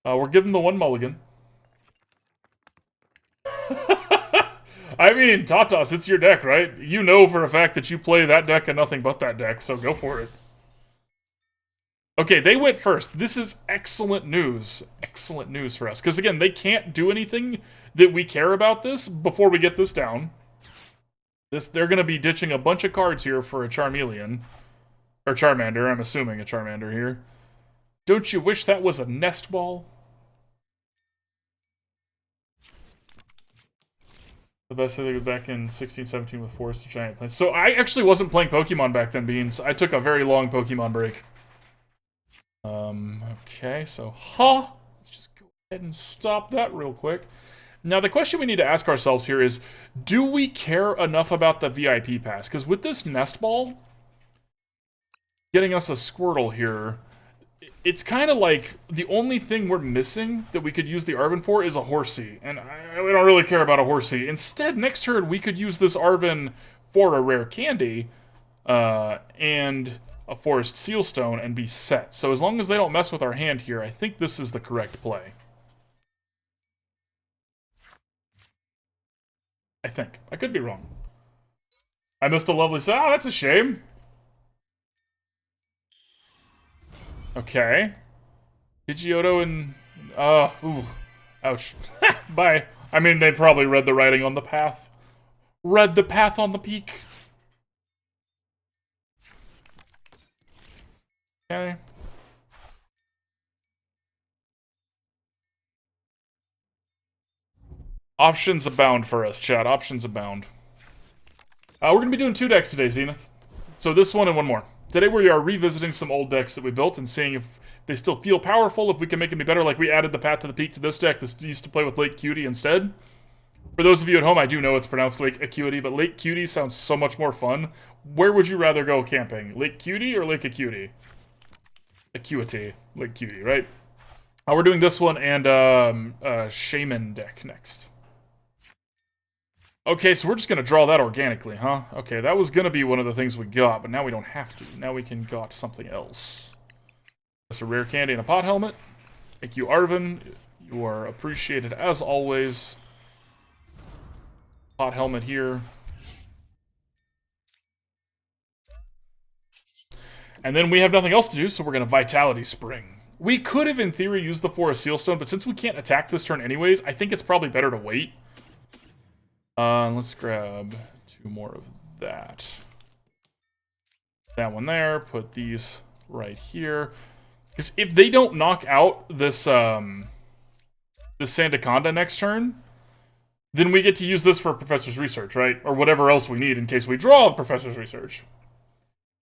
We're giving the one mulligan. I mean, Tatas, it's your deck, right? You know for a fact that you play that deck and nothing but that deck, so go for it. Okay, they went first. This is excellent news. Excellent news for us. Because, again, they can't do anything that we care about this before we get this down. They're going to be ditching a bunch of cards here for a Charmeleon. Or Charmander, I'm assuming a Charmander here. Don't you wish that was a Nest Ball? The best thing was back in 16-17 with Forest of Giant Plants. So I actually wasn't playing Pokemon back then, Beans. I took a very long Pokemon break. Okay, so, let's just go ahead and stop that real quick. Now, the question we need to ask ourselves here is, do we care enough about the VIP pass? Because with this Nest Ball, getting us a Squirtle here, it's kind of like the only thing we're missing that we could use the Arven for is a Horsea. And we don't really care about a Horsea. Instead, next turn, we could use this Arven for a Rare Candy and a Forest Sealstone and be set. So as long as they don't mess with our hand here, I think this is the correct play. I think. I could be wrong. I missed a lovely set. Oh, that's a shame. Okay. Pidgeotto and... ooh. Ouch. Bye. I mean, they probably read the writing on the path. Read the path on the peak. Okay. Options abound for us, chat. Options abound. We're going to be doing 2 decks today, Zenith. So this one and one more. Today we are revisiting some old decks that we built and seeing if they still feel powerful, if we can make them be better. Like we added the Path to the Peak to this deck. This used to play with Lake Cutie instead. For those of you at home, I do know it's pronounced Lake Acuity, but Lake Cutie sounds so much more fun. Where would you rather go camping? Lake Cutie or Lake Acuity? Acuity. Lake Cutie, right? We're doing this one and Shaman deck next. Okay, so we're just going to draw that organically, huh? Okay, that was going to be one of the things we got, but now we don't have to. Now we can got something else. Just a Rare Candy and a Pot Helmet. Thank you, Arven. You are appreciated as always. Pot Helmet here. And then we have nothing else to do, so we're going to Vitality Spring. We could have, in theory, used the Forest Seal Stone, but since we can't attack this turn anyways, I think it's probably better to wait. Let's grab 2 more of that. That one there, put these right here. Because if they don't knock out this, this Sandaconda next turn, then we get to use this for Professor's Research, right? Or whatever else we need in case we draw the Professor's Research.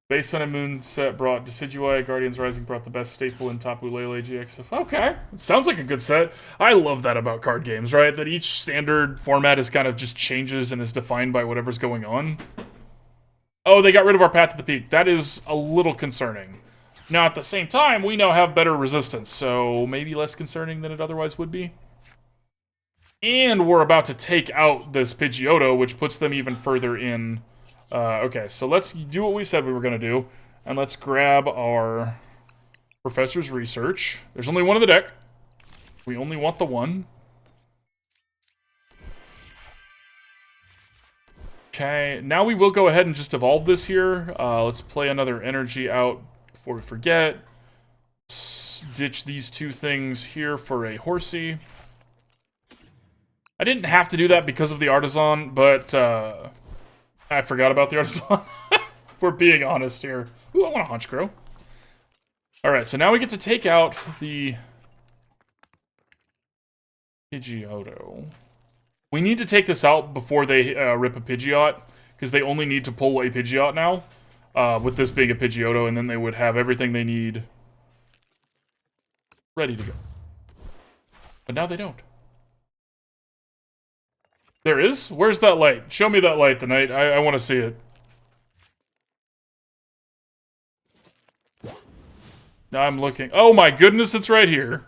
Base Sun and Moon set brought Decidueye, Guardians Rising brought the best staple in Tapu Lele GX. Okay, it sounds like a good set. I love that about card games, right? That each standard format is kind of just changes and is defined by whatever's going on. Oh, they got rid of our Path to the Peak. That is a little concerning. Now, at the same time, we now have better resistance, so maybe less concerning than it otherwise would be. And we're about to take out this Pidgeotto, which puts them even further in. Okay, so let's do what we said we were going to do, and let's grab our Professor's Research. There's only one in the deck. We only want the one. Okay, now we will go ahead and just evolve this here. Let's play another energy out before we forget. Let's ditch these 2 things here for a Horsea. I didn't have to do that because of the Artisan, but I forgot about the Artisan. If we're being honest here. Ooh, I want a Honchkrow. Alright, so now we get to take out the Pidgeotto. We need to take this out before they rip a Pidgeot, because they only need to pull a Pidgeot now, with this being a Pidgeotto, and then they would have everything they need ready to go. But now they don't. There is? Where's that light? Show me that light tonight. I want to see it. Now I'm looking. Oh my goodness, it's right here.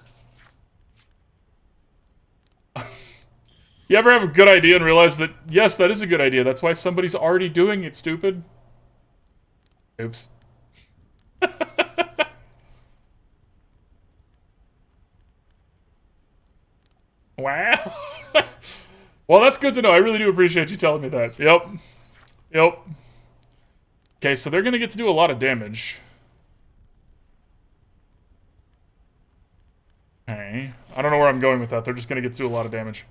You ever have a good idea and realize that, yes, that is a good idea. That's why somebody's already doing it, stupid. Oops. Wow. Well, that's good to know. I really do appreciate you telling me that. Yep. Yep. Okay, so they're going to get to do a lot of damage. Okay. I don't know where I'm going with that. They're just going to get to do a lot of damage.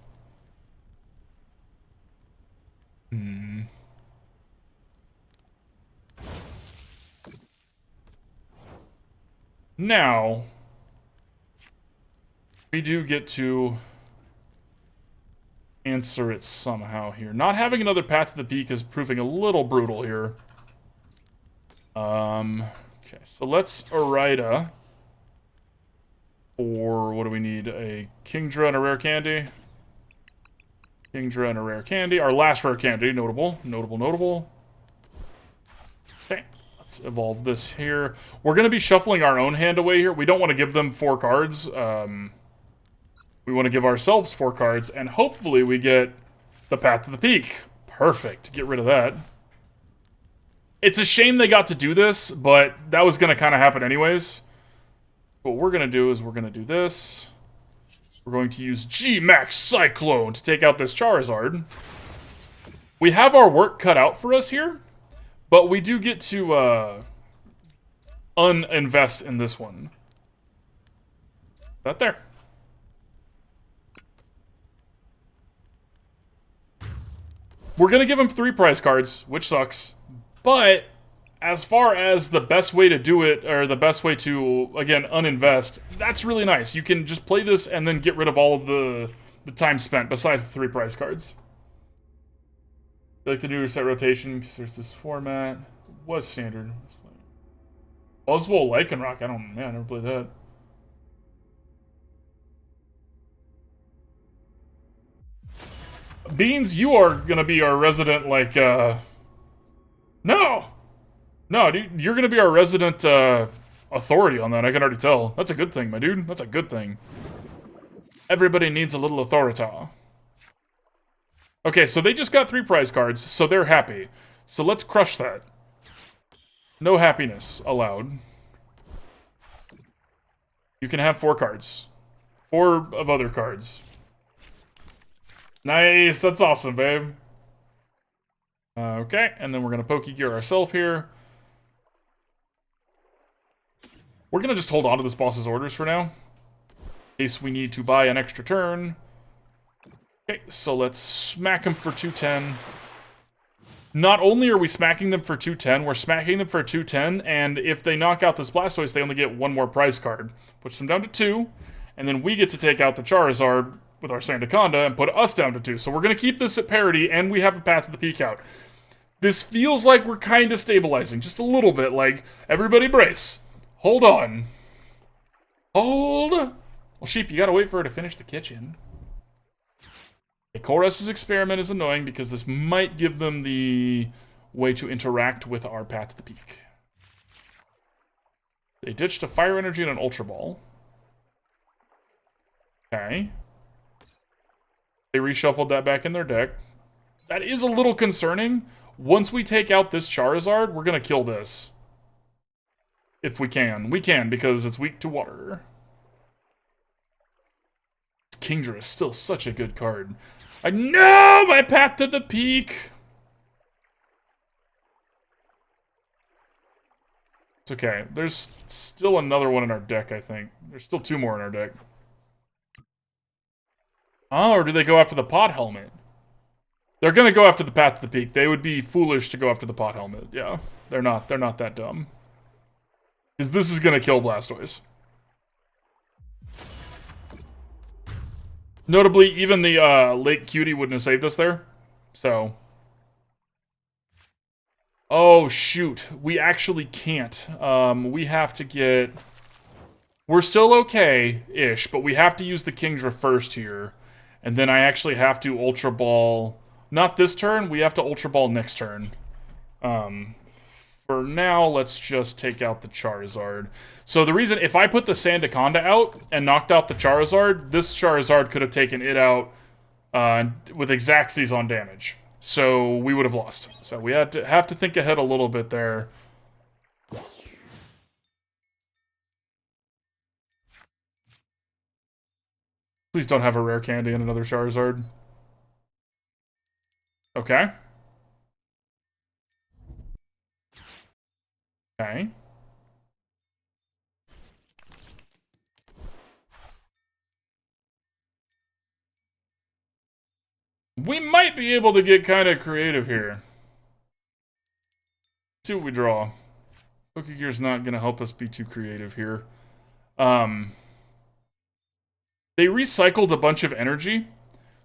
Now, we do get to answer it somehow here. Not having another Path to the Peak is proving a little brutal here. Okay, so let's Irida. Or what do we need? A Kingdra and a Rare Candy. Kingdra and a Rare Candy. Our last Rare Candy. Notable. Notable, notable. Okay, let's evolve this here. We're going to be shuffling our own hand away here. We don't want to give them 4 cards. We want to give ourselves 4 cards, and hopefully we get the Path to the Peak. Perfect. Get rid of that. It's a shame they got to do this, but that was going to kind of happen anyways. What we're going to do is we're going to do this. We're going to use G-Max Cyclone to take out this Charizard. We have our work cut out for us here, but we do get to uninvest in this one. That there. We're going to give him 3 prize cards, which sucks. But as far as the best way to do it, or the best way to, again, uninvest, that's really nice. You can just play this and then get rid of all of the time spent, besides the 3 prize cards. I like the new reset rotation, because there's this format. It was standard. Buzzwole Lycanroc, I never played that. Beans, you are gonna be our resident, like, No! No, dude, you're gonna be our resident, authority on that, I can already tell. That's a good thing, my dude. That's a good thing. Everybody needs a little authority. Okay, so they just got 3 prize cards, so they're happy. So let's crush that. No happiness allowed. You can have 4 cards. 4 of other cards. Nice, that's awesome, babe. Okay, and then we're going to Pokégear ourselves here. We're going to just hold on to this boss's orders for now, in case we need to buy an extra turn. Okay, so let's smack him for 210. Not only are we smacking them for 210, we're smacking them for 210, and if they knock out this Blastoise, they only get one more prize card. Puts them down to 2, and then we get to take out the Charizard with our Sandaconda and put us down to 2. So we're going to keep this at parity, and we have a Path to the Peak out. This feels like we're kind of stabilizing, just a little bit, like, everybody brace. Hold on. Hold. Well, Sheep, you gotta wait for her to finish the kitchen. Colress's experiment is annoying because this might give them the way to interact with our Path to the Peak. They ditched a Fire Energy and an Ultra Ball. Okay. They reshuffled that back in their deck. That is a little concerning. Once we take out this Charizard, we're gonna kill this. If we can. We can, because it's weak to water. Kingdra is still such a good card. I know my Path to the Peak! It's okay. There's still another one in our deck, I think. There's still 2 more in our deck. Oh, or do they go after the Pot Helmet? They're gonna go after the Path to the Peak. They would be foolish to go after the Pot Helmet. Yeah, they're not that dumb. Because this is gonna kill Blastoise. Notably, even the Lake Cutie wouldn't have saved us there. So. Oh, shoot. We actually can't. We have to get... We're still okay-ish, but we have to use the Kingdra first here. And then I actually have to Ultra Ball... Not this turn, we have to Ultra Ball next turn. For now, let's just take out the Charizard. So the reason, if I put the Sandaconda out and knocked out the Charizard, this Charizard could have taken it out with Exactsies on damage. So we would have lost. So we have to think ahead a little bit there. Please don't have a Rare Candy and another Charizard. Okay. Okay. We might be able to get kind of creative here. Let's see what we draw. Pokégear's not going to help us be too creative here. They recycled a bunch of energy.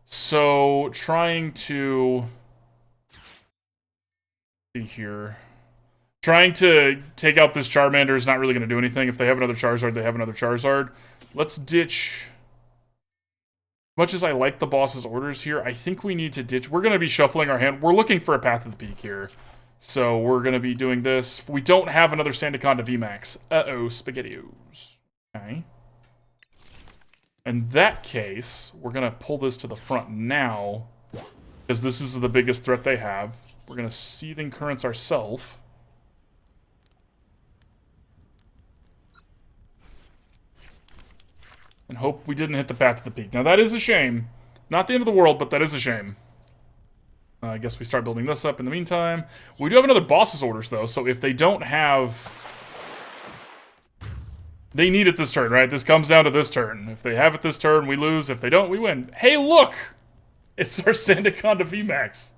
So, trying to... see here. Trying to take out this Charmander is not really going to do anything. If they have another Charizard, they have another Charizard. Let's ditch... As much as I like the boss's orders here, I think we need to ditch... We're going to be shuffling our hand. We're looking for a Path to the Peak here. So we're going to be doing this. We don't have another Sandaconda VMAX. Uh-oh, SpaghettiOs. Okay. In that case, we're going to pull this to the front now. Because this is the biggest threat they have. We're going to Seething Currents ourselves. And hope we didn't hit the Path to the Peak. Now that is a shame. Not the end of the world, but that is a shame. I guess we start building this up in the meantime. We do have another boss's orders, though, so if they don't have... They need it this turn, right? This comes down to this turn. If they have it this turn, we lose. If they don't, we win. Hey, look! It's our Sandaconda VMAX.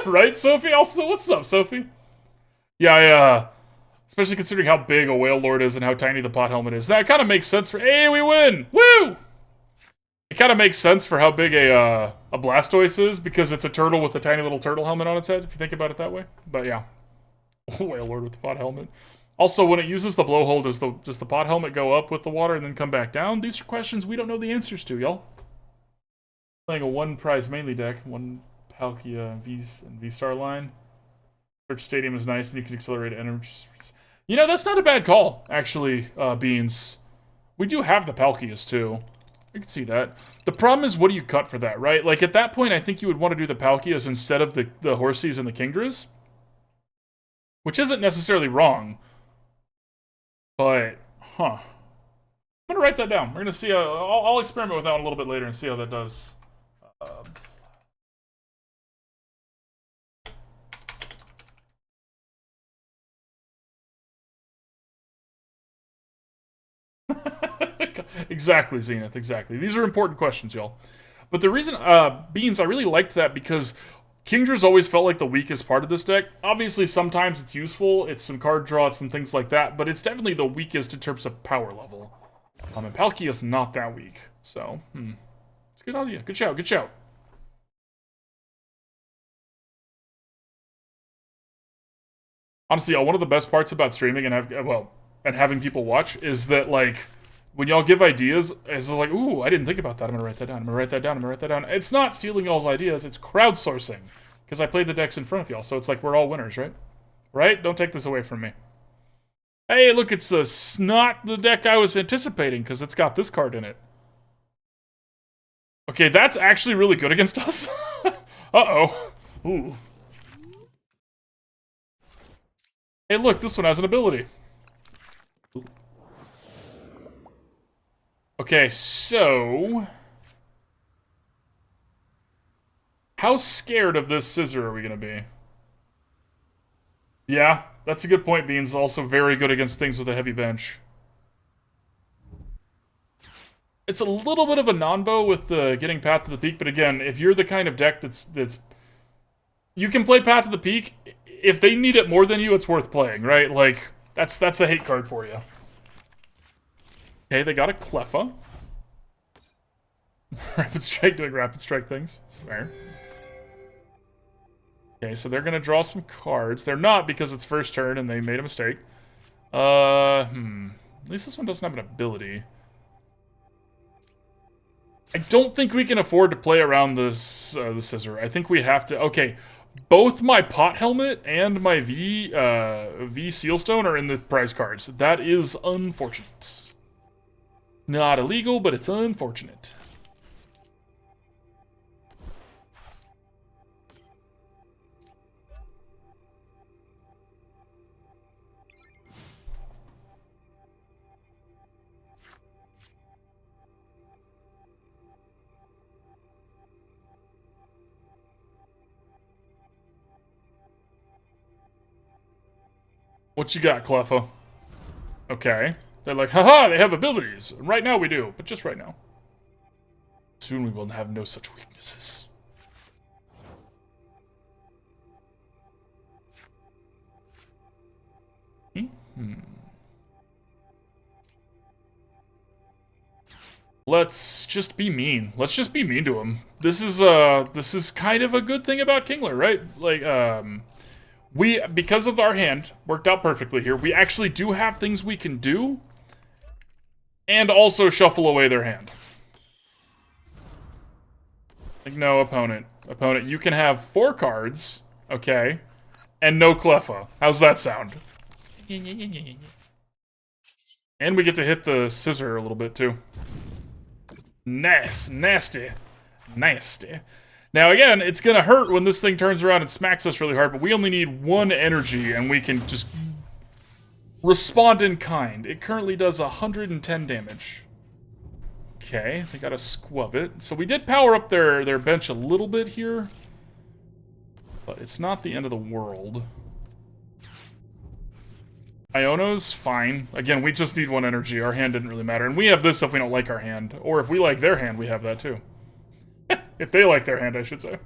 Right, Sophie? Also, what's up, Sophie? Yeah, especially considering how big a Whale Lord is and how tiny the Pot Helmet is. That kind of makes sense for... Hey, we win! Woo! It kind of makes sense for how big a Blastoise is, because it's a turtle with a tiny little turtle helmet on its head, if you think about it that way. But yeah. Whale Lord with the Pot Helmet. Also, when it uses the blowhole, does the Pot Helmet go up with the water and then come back down? These are questions we don't know the answers to, y'all. Playing a one-prize mainly deck, one Palkia and V-Star line. Search Stadium is nice, and you can accelerate energy. You know, that's not a bad call, actually, Beans. We do have the Palkias, too. You can see that. The problem is, what do you cut for that, right? Like, at that point, I think you would want to do the Palkias instead of the Horseas and the Kingdras. Which isn't necessarily wrong. But, huh. I'm going to write that down. We're going to see, I'll experiment with that one a little bit later and see how that does. Exactly, Zenith, exactly. These are important questions, y'all. But the reason, Beans, I really liked that because Kingdra's always felt like the weakest part of this deck. Obviously, sometimes it's useful, it's some card draw, it's some things like that, but it's definitely the weakest in terms of power level. And Palkia is not that weak, so, it's a good idea. Good shout, good shout. Honestly, one of the best parts about streaming and having people watch is that, like, when y'all give ideas, it's like, ooh, I didn't think about that. I'm gonna write that down. I'm gonna write that down. I'm gonna write that down. It's not stealing y'all's ideas. It's crowdsourcing. Because I played the decks in front of y'all, so it's like we're all winners, right? Right? Don't take this away from me. Hey, look, it's not the deck I was anticipating, because it's got this card in it. Okay, that's actually really good against us. Uh-oh. Ooh. Hey, look, this one has an ability. Okay, so... how scared of this scissor are we gonna be? Yeah, that's a good point, Beans. Also very good against things with a heavy bench. It's a little bit of a non-bow with the getting Path to the Peak, but again, if you're the kind of deck that's... you can play Path to the Peak. If they need it more than you, it's worth playing, right? Like, that's a hate card for you. Okay, they got a Cleffa. Rapid Strike doing Rapid Strike things. It's fair. Okay, so they're gonna draw some cards. They're not because it's first turn and they made a mistake. At least this one doesn't have an ability. I don't think we can afford to play around this the scissor. I think we have to. Okay, both my Pot Helmet and my V Sealstone are in the prize cards. That is unfortunate. Not illegal, but it's unfortunate. What you got, Cleffa? Okay. They're like, haha, they have abilities. Right now we do, but just right now. Soon we will have no such weaknesses. Let's just be mean. Let's just be mean to him. This is kind of a good thing about Kingler, right? Like, because of our hand, worked out perfectly here, we actually do have things we can do, and also shuffle away their hand. Like, no, opponent. Opponent, you can have 4 cards, okay, and no Cleffa. How's that sound? And we get to hit the scissor a little bit, too. Nasty. Now, again, it's gonna hurt when this thing turns around and smacks us really hard, but we only need 1 energy, and we can just respond in kind. It currently does 110 damage. Okay, they got a Squub it. So we did power up their bench a little bit here, but it's not the end of the world. Iono's fine. Again, we just need 1 energy. Our hand didn't really matter. And we have this if we don't like our hand. Or if we like their hand, we have that too. If they like their hand, I should say.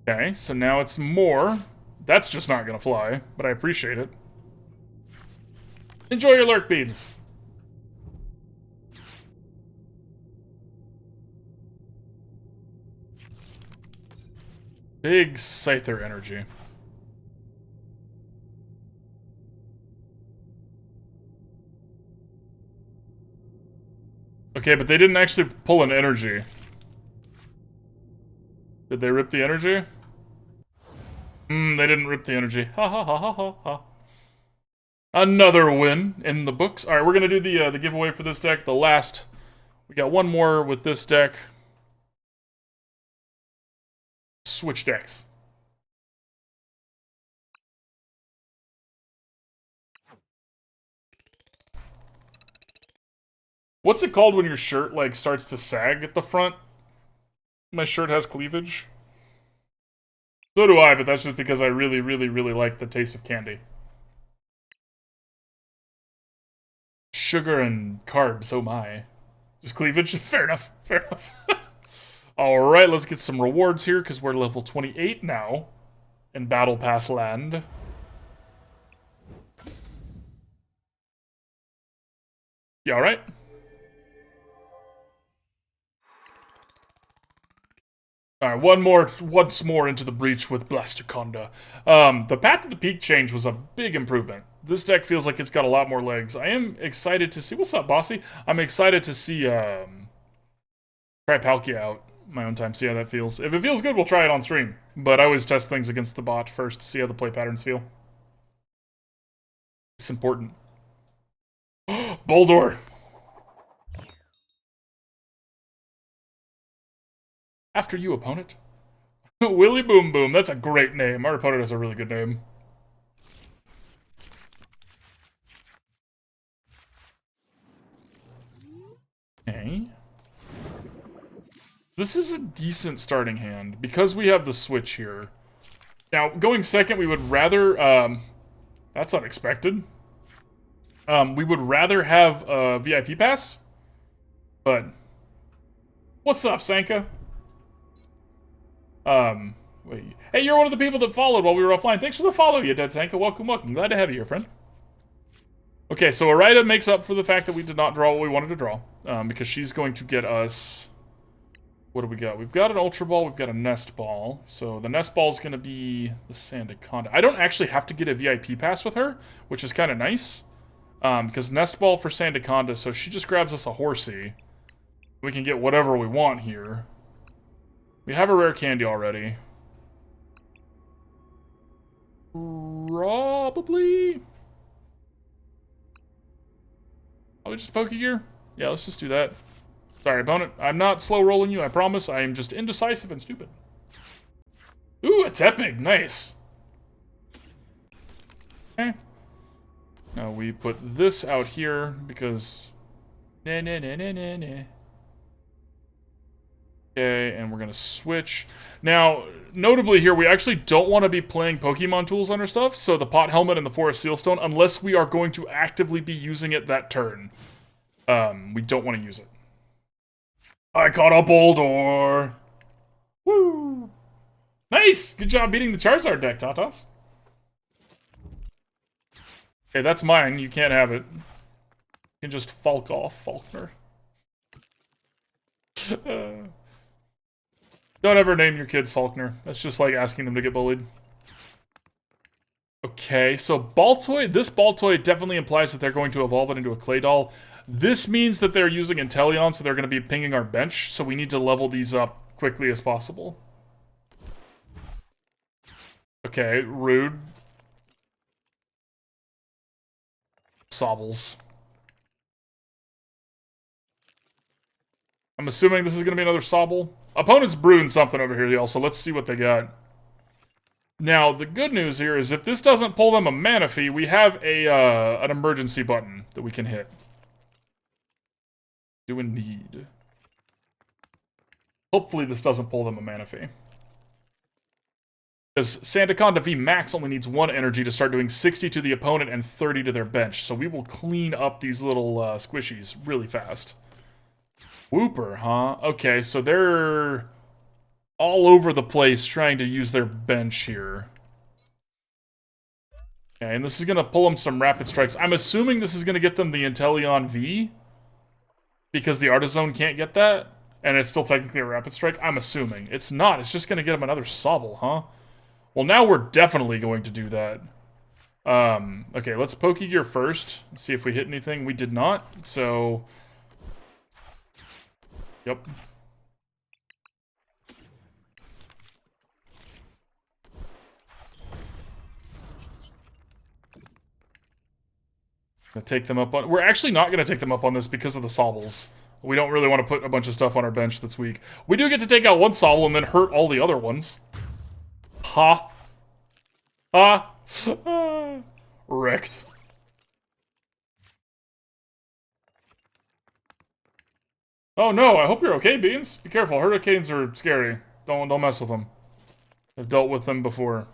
Okay, so now it's more. That's just not gonna fly, but I appreciate it. Enjoy your lurk, Beans. Big Scyther energy. Okay, but they didn't actually pull an energy. Did they rip the energy? They didn't rip the energy. Ha ha ha ha ha ha. Another win in the books. Alright, we're gonna do the giveaway for this deck. The last... we got 1 more with this deck. Switch decks. What's it called when your shirt, like, starts to sag at the front? My shirt has cleavage. So do I, but that's just because I really, really, really like the taste of candy. sugar and carbs, oh my. Just cleavage? Fair enough, fair enough. Alright, let's get some rewards here, because we're level 28 now in Battle Pass land. You alright? Alright, once more into the breach with Blastoconda. The Path to the Peak change was a big improvement. This deck feels like it's got a lot more legs. I am excited to see... What's up, Bossy? I'm excited to see, try Palkia out my own time, see how that feels. If it feels good, we'll try it on stream. But I always test things against the bot first to see how the play patterns feel. It's important. Boldor! After you, opponent. Willy Boom Boom, that's a great name. Our opponent has a really good name. Okay. This is a decent starting hand, because we have the switch here. Now, going second, we would rather, that's unexpected. We would rather have a VIP pass, but... What's up, Sanka? Wait. Hey, you're one of the people that followed while we were offline. Thanks for the follow, you dead Sanka. Welcome, welcome. Glad to have you here, friend. Okay, so Irida makes up for the fact that we did not draw what we wanted to draw, because she's going to get us... What do we got? We've got an Ultra Ball, we've got a Nest Ball. So the Nest Ball is going to be the Sandaconda. I don't actually have to get a VIP pass with her, which is kind of nice. Because Nest Ball for Sandaconda, so she just grabs us a Horsea. We can get whatever we want here. We have a Rare Candy already. Probably just Pokégear? Yeah, let's just do that. Sorry, opponent. I'm not slow rolling you, I promise. I am just indecisive and stupid. Ooh, it's epic. Nice. Okay. Now we put this out here because... Okay, and we're going to switch. Now, notably here, we actually don't want to be playing Pokemon tools on our stuff, so the Pot Helmet and the Forest Sealstone, unless we are going to actively be using it that turn. We don't want to use it. I caught a Boldor! Woo! Nice! Good job beating the Charizard deck, Tatas. Okay, that's mine. You can't have it. You can just Falk off, Faulkner. Don't ever name your kids Faulkner. That's just like asking them to get bullied. Okay, so Baltoy, this Baltoy definitely implies that they're going to evolve it into a Clay Doll. This means that they're using Inteleon, so they're going to be pinging our bench, so we need to level these up quickly as possible. Okay, rude. Sobbles. I'm assuming this is going to be another Sobble. Opponent's brewing something over here, y'all, so let's see what they got. Now, the good news here is if this doesn't pull them a Manaphy, we have an emergency button that we can hit. Do indeed. Hopefully this doesn't pull them a Manaphy. Because Sandaconda VMAX only needs 1 energy to start doing 60 to the opponent and 30 to their bench, so we will clean up these little squishies really fast. Whooper, huh? Okay, so they're all over the place trying to use their bench here. Okay, and this is going to pull them some Rapid Strikes. I'm assuming this is going to get them the Inteleon V, because the Artizone can't get that, and it's still technically a Rapid Strike. I'm assuming. It's not. It's just going to get them another Sobble, huh? Well, now we're definitely going to do that. Okay, let's Pokégear first. See if we hit anything. We did not, so... Yep. Gonna take them up on... We're actually not gonna take them up on this because of the Sobbles. We don't really want to put a bunch of stuff on our bench that's weak. We do get to take out one Sobble and then hurt all the other ones. Ha. Ha. Wrecked. Oh no, I hope you're okay, Beans. Be careful, hurricanes are scary. Don't mess with them. I've dealt with them before.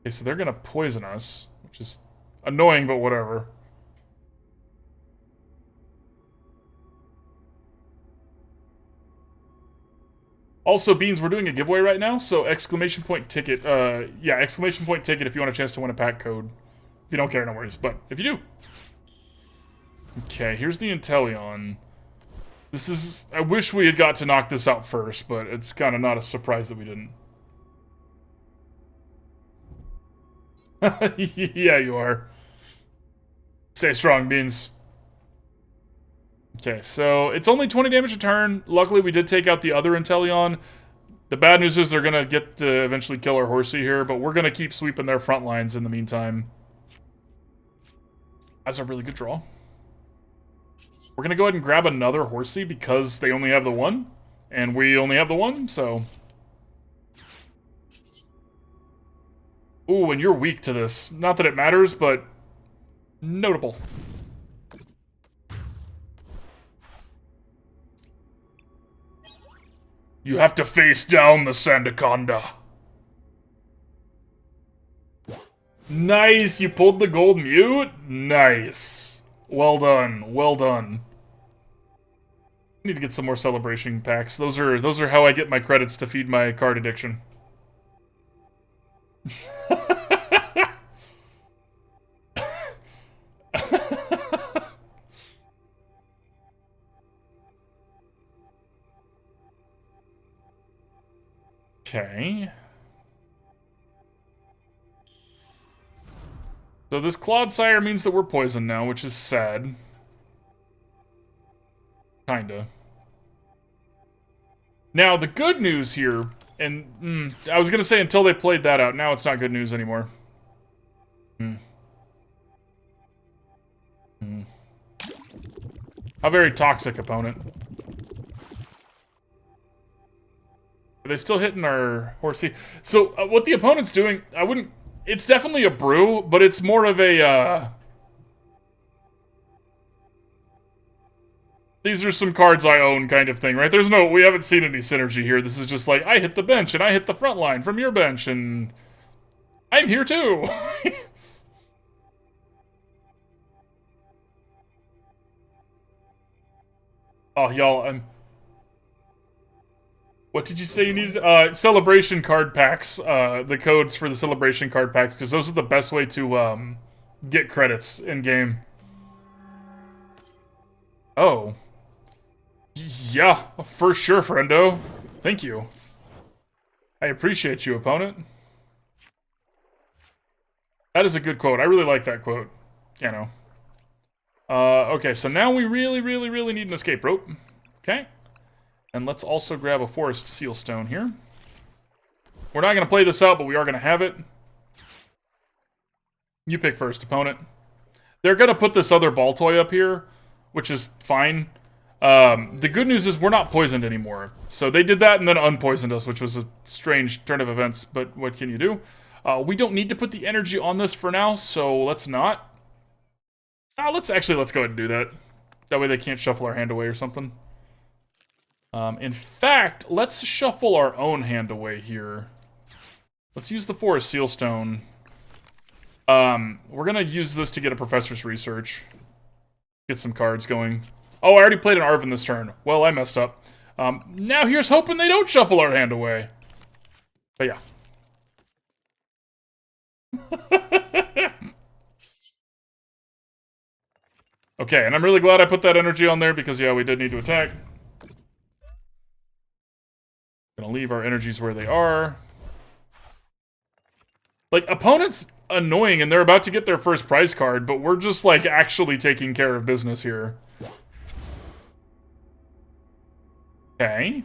Okay, so they're gonna poison us, which is annoying, but whatever. Also, Beans, we're doing a giveaway right now, so exclamation point ticket, yeah, exclamation point ticket if you want a chance to win a pack code. If you don't care, no worries, but if you do. Okay, here's the Inteleon. This is... I wish we had got to knock this out first, but it's kind of not a surprise that we didn't. Yeah, you are. Stay strong, Beans. Okay, so it's only 20 damage a turn. Luckily, we did take out the other Inteleon. The bad news is they're going to get to eventually kill our Horsea here, but we're going to keep sweeping their front lines in the meantime. That's a really good draw. We're going to go ahead and grab another Horsea because they only have the one, and we only have the one, so... Ooh, and you're weak to this. Not that it matters, but notable. You have to face down the Sandaconda. Nice, you pulled the gold mute? Nice. Well done, well done. I need to get some more celebration packs. Those are how I get my credits to feed my card addiction. Okay. So this Clodsire means that we're poisoned now, which is sad. Kinda. Now, the good news here, and I was gonna say until they played that out, now it's not good news anymore. A very toxic opponent. Are they still hitting our Horsea? So, what the opponent's doing, I wouldn't... It's definitely a brew, but it's more of a, these are some cards I own kind of thing, right? There's no... We haven't seen any synergy here. This is just like, I hit the bench, and I hit the front line from your bench, and... I'm here too! Oh, y'all, I'm... What did you say you needed? Celebration card packs. The codes for the celebration card packs, because those are the best way to, get credits in-game. Oh. Yeah, for sure, friendo. Thank you. I appreciate you, opponent. That is a good quote. I really like that quote. You know. Okay, so now we really need an escape rope. Okay. And let's also grab a Forest Sealstone here. We're not going to play this out, but we are going to have it. You pick first, opponent. They're going to put this other ball toy up here, which is fine. The good news is we're not poisoned anymore. So they did that and then unpoisoned us, which was a strange turn of events, but what can you do? We don't need to put the energy on this for now, so let's not. Let's go ahead and do that. That way they can't shuffle our hand away or something. In fact, let's shuffle our own hand away here. Let's use the Forest Sealstone. We're gonna use this to get a Professor's Research. Get some cards going. Oh, I already played an Arven this turn. Well, I messed up. Now here's hoping they don't shuffle our hand away. But yeah. Okay, and I'm really glad I put that energy on there because, yeah, we did need to attack. Gonna leave our energies where they are. Like, opponent's annoying and they're about to get their first prize card, but we're just, like, actually taking care of business here. Okay.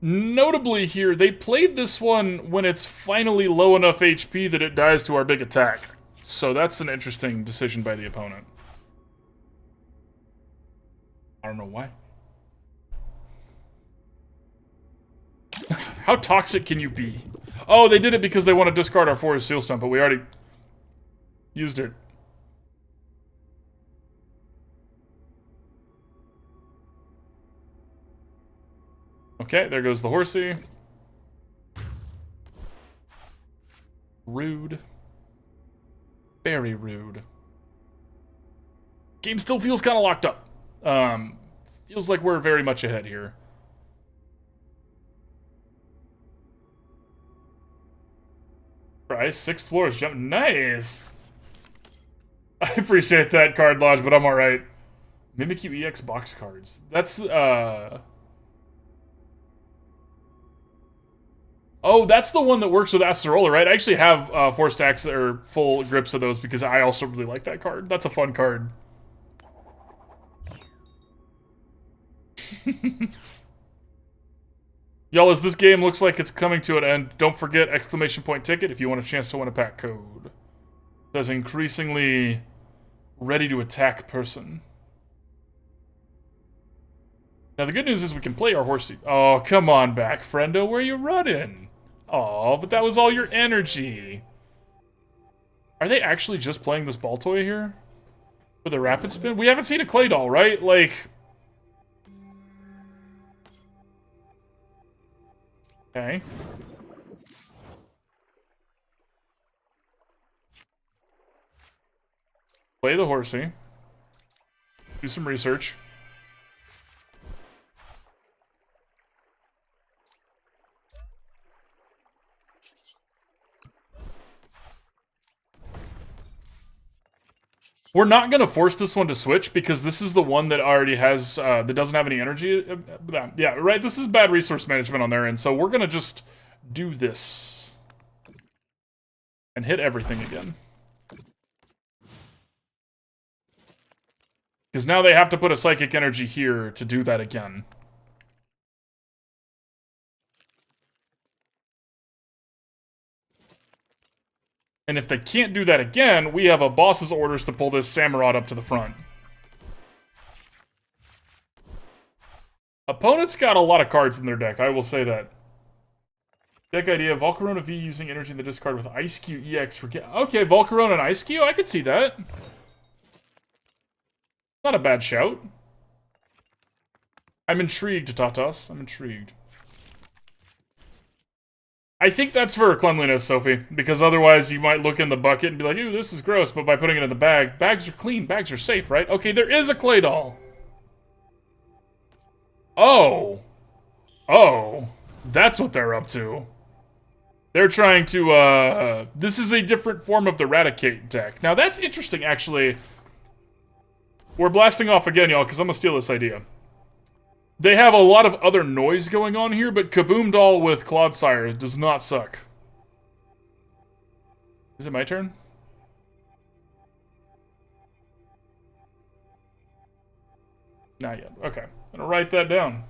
Notably here, they played this one when it's finally low enough HP that it dies to our big attack. So that's an interesting decision by the opponent. I don't know why. How toxic can you be? Oh, they did it because they want to discard our Forest Sealstone, but we already used it. Okay, there goes the Horsea. Rude. Very rude. Game still feels kind of locked up. Feels like we're very much ahead here. Price, 6th floor is jump. Nice! I appreciate that card lodge, but I'm alright. Mimikyu EX box cards. That's, Oh, that's the one that works with Acerola, right? I actually have 4 stacks or full grips of those because I also really like that card. That's a fun card. Y'all, as this game looks like it's coming to an end, don't forget exclamation point ticket if you want a chance to win a pack code. It says increasingly ready to attack person. Now the good news is we can play our Horsea. Oh, come on back, friendo. Where you running? Oh, but that was all your energy. Are they actually just playing this ball toy here? For the rapid spin? We haven't seen a clay doll, right? Like... Okay. Play the Horsea. Do some research. We're not going to force this one to switch because this is the one that already has, that doesn't have any energy. Yeah, right? This is bad resource management on their end. So we're going to just do this. And hit everything again. Because now they have to put a psychic energy here to do that again. And if they can't do that again, we have a boss's orders to pull this Samurott up to the front. Opponent's got a lot of cards in their deck, I will say that. Deck idea, Volcarona V using energy in the discard with Ice Q EX for... Okay, Volcarona and Ice Q, I could see that. Not a bad shout. I'm intrigued, Tatas. I'm intrigued. I think that's for cleanliness, Sophie, because otherwise you might look in the bucket and be like, ooh, this is gross, but by putting it in the bag, bags are clean, bags are safe, right? Okay, there is a clay doll. Oh. Oh. That's what they're up to. They're trying to, this is a different form of the Raticate deck. Now, that's interesting, actually. We're blasting off again, y'all, because I'm gonna steal this idea. They have a lot of other noise going on here, but Kaboom Doll with Clodsire does not suck. Is it my turn? Not yet. Okay. I'm gonna write that down.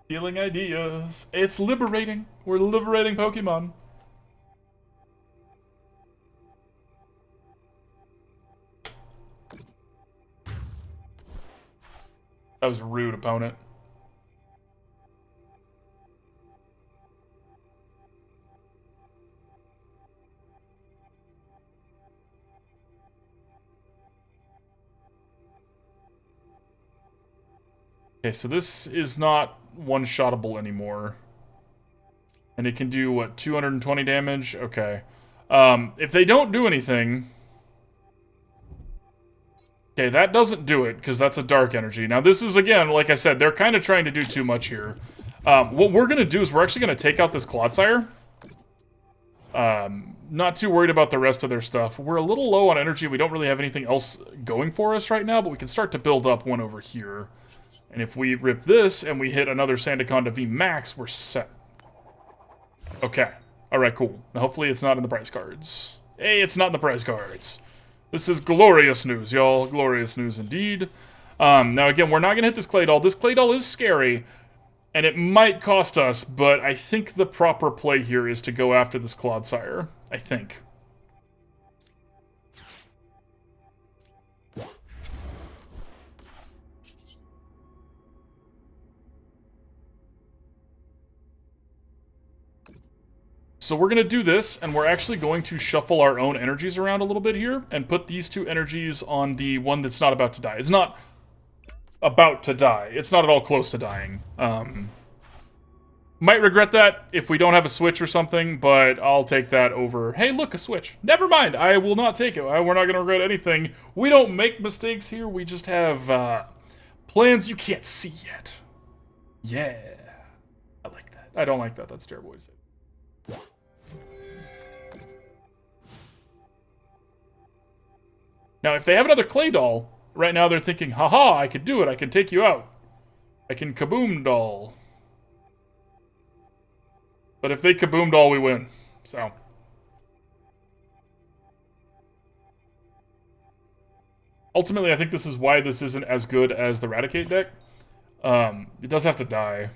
Stealing ideas. It's liberating. We're liberating Pokemon. That was rude, opponent. Okay, so this is not one-shottable anymore. And it can do, what, 220 damage? Okay. If they don't do anything... Okay, that doesn't do it, because that's a dark energy. Now, this is, again, like I said, they're kind of trying to do too much here. What we're going to do is we're actually going to take out this Clodsire. Not too worried about the rest of their stuff. We're a little low on energy. We don't really have anything else going for us right now, but we can start to build up one over here. And if we rip this and we hit another Sandaconda VMAX, we're set. Okay. Alright, cool. Now, hopefully it's not in the prize cards. Hey, it's not in the prize cards. This is glorious news, y'all. Glorious news indeed. Now, again, we're not going to hit this clay doll. This clay doll is scary, and it might cost us, but I think the proper play here is to go after this Clodsire. I think. So we're going to do this, and we're actually going to shuffle our own energies around a little bit here, and put these two energies on the one that's not about to die. It's not about to die. It's not at all close to dying. Might regret that if we don't have a Switch or something, but I'll take that over. Hey, look, a Switch. Never mind. I will not take it. We're not going to regret anything. We don't make mistakes here. We just have plans you can't see yet. Yeah. I like that. I don't like that. That's terrible to say. Now, if they have another Clay doll, right now they're thinking, haha, I could do it. I can take you out. I can kaboom doll. But if they kaboomed all, we win. So. Ultimately, I think this is why this isn't as good as the Raticate deck. It does have to die.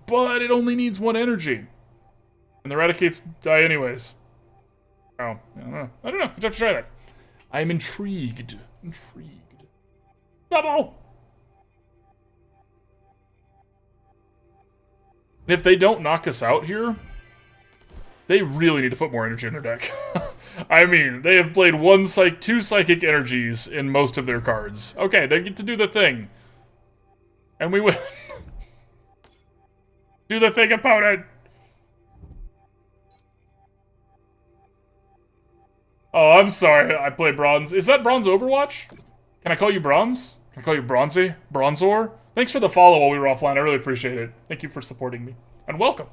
But it only needs 1 energy. And the Raticates die anyways. Oh, I don't know. I don't know. I'd have to try that. I'm intrigued. Intrigued. Double! And if they don't knock us out here, they really need to put more energy in their deck. I mean, they have played 2 Psychic Energies in most of their cards. Okay, they get to do the thing. And we win. Do the thing, opponent! Oh, I'm sorry, I play Bronze. Is that Bronze Overwatch? Can I call you Bronze? Can I call you Bronzy? Bronzor? Thanks for the follow while we were offline. I really appreciate it. Thank you for supporting me. And welcome.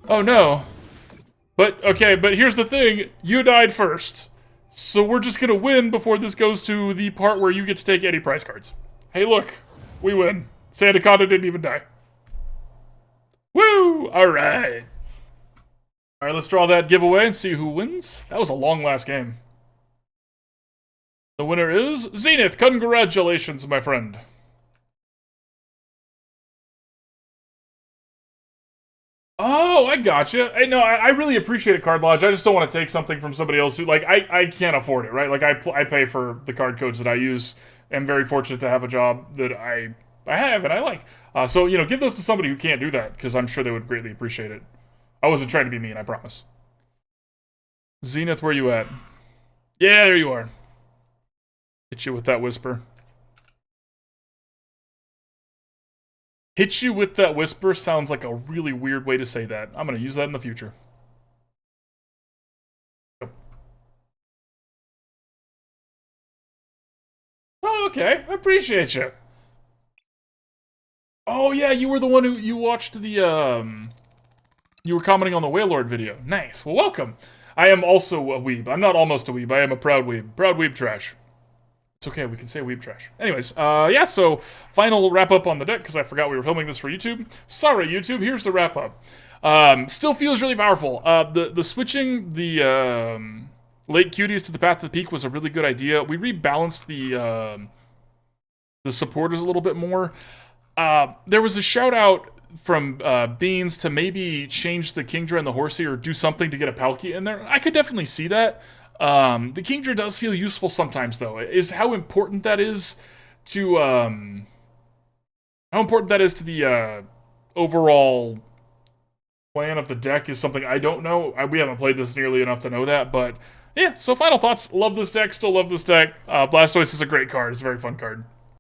Oh, no. But, okay, but here's the thing. You died first. So we're just gonna win before this goes to the part where you get to take any prize cards. Hey, look. We win. Sandaconda didn't even die. Woo! Alright. Alright, let's draw that giveaway and see who wins. That was a long last game. The winner is Zenith. Congratulations, my friend. Oh, I gotcha. Hey, no, I really appreciate it, Card Lodge. I just don't want to take something from somebody else who, like, I can't afford it, right? Like, I pay for the card codes that I use. I'm very fortunate to have a job that I have and I like. So, you know, give those to somebody who can't do that, because I'm sure they would greatly appreciate it. I wasn't trying to be mean, I promise. Zenith, where you at? Yeah, there you are. Hit you with that whisper. Hit you with that whisper sounds like a really weird way to say that. I'm going to use that in the future. Oh, okay. I appreciate you. Oh, yeah, you were the one who you watched the, you were commenting on the Wailord video. Nice. Well, welcome. I am also a weeb. I'm not almost a weeb. I am a proud weeb. Proud weeb trash. It's okay, we can say weeb trash. Anyways, yeah, so final wrap-up on the deck, because I forgot we were filming this for YouTube. Sorry, YouTube, here's the wrap-up. Still feels really powerful. The switching the late cuties to the Path to the Peak was a really good idea. We rebalanced the supporters a little bit more. There was a shout-out from Beans to maybe change the Kingdra and the Horsea or do something to get a Palkia in there. I could definitely see that. The Kingdra does feel useful sometimes, though. Is how important that is to the overall plan of the deck is something I don't know. We haven't played this nearly enough to know that, but yeah. So final thoughts. Love this deck. Still love this deck. Blastoise is a great card. It's a very fun card.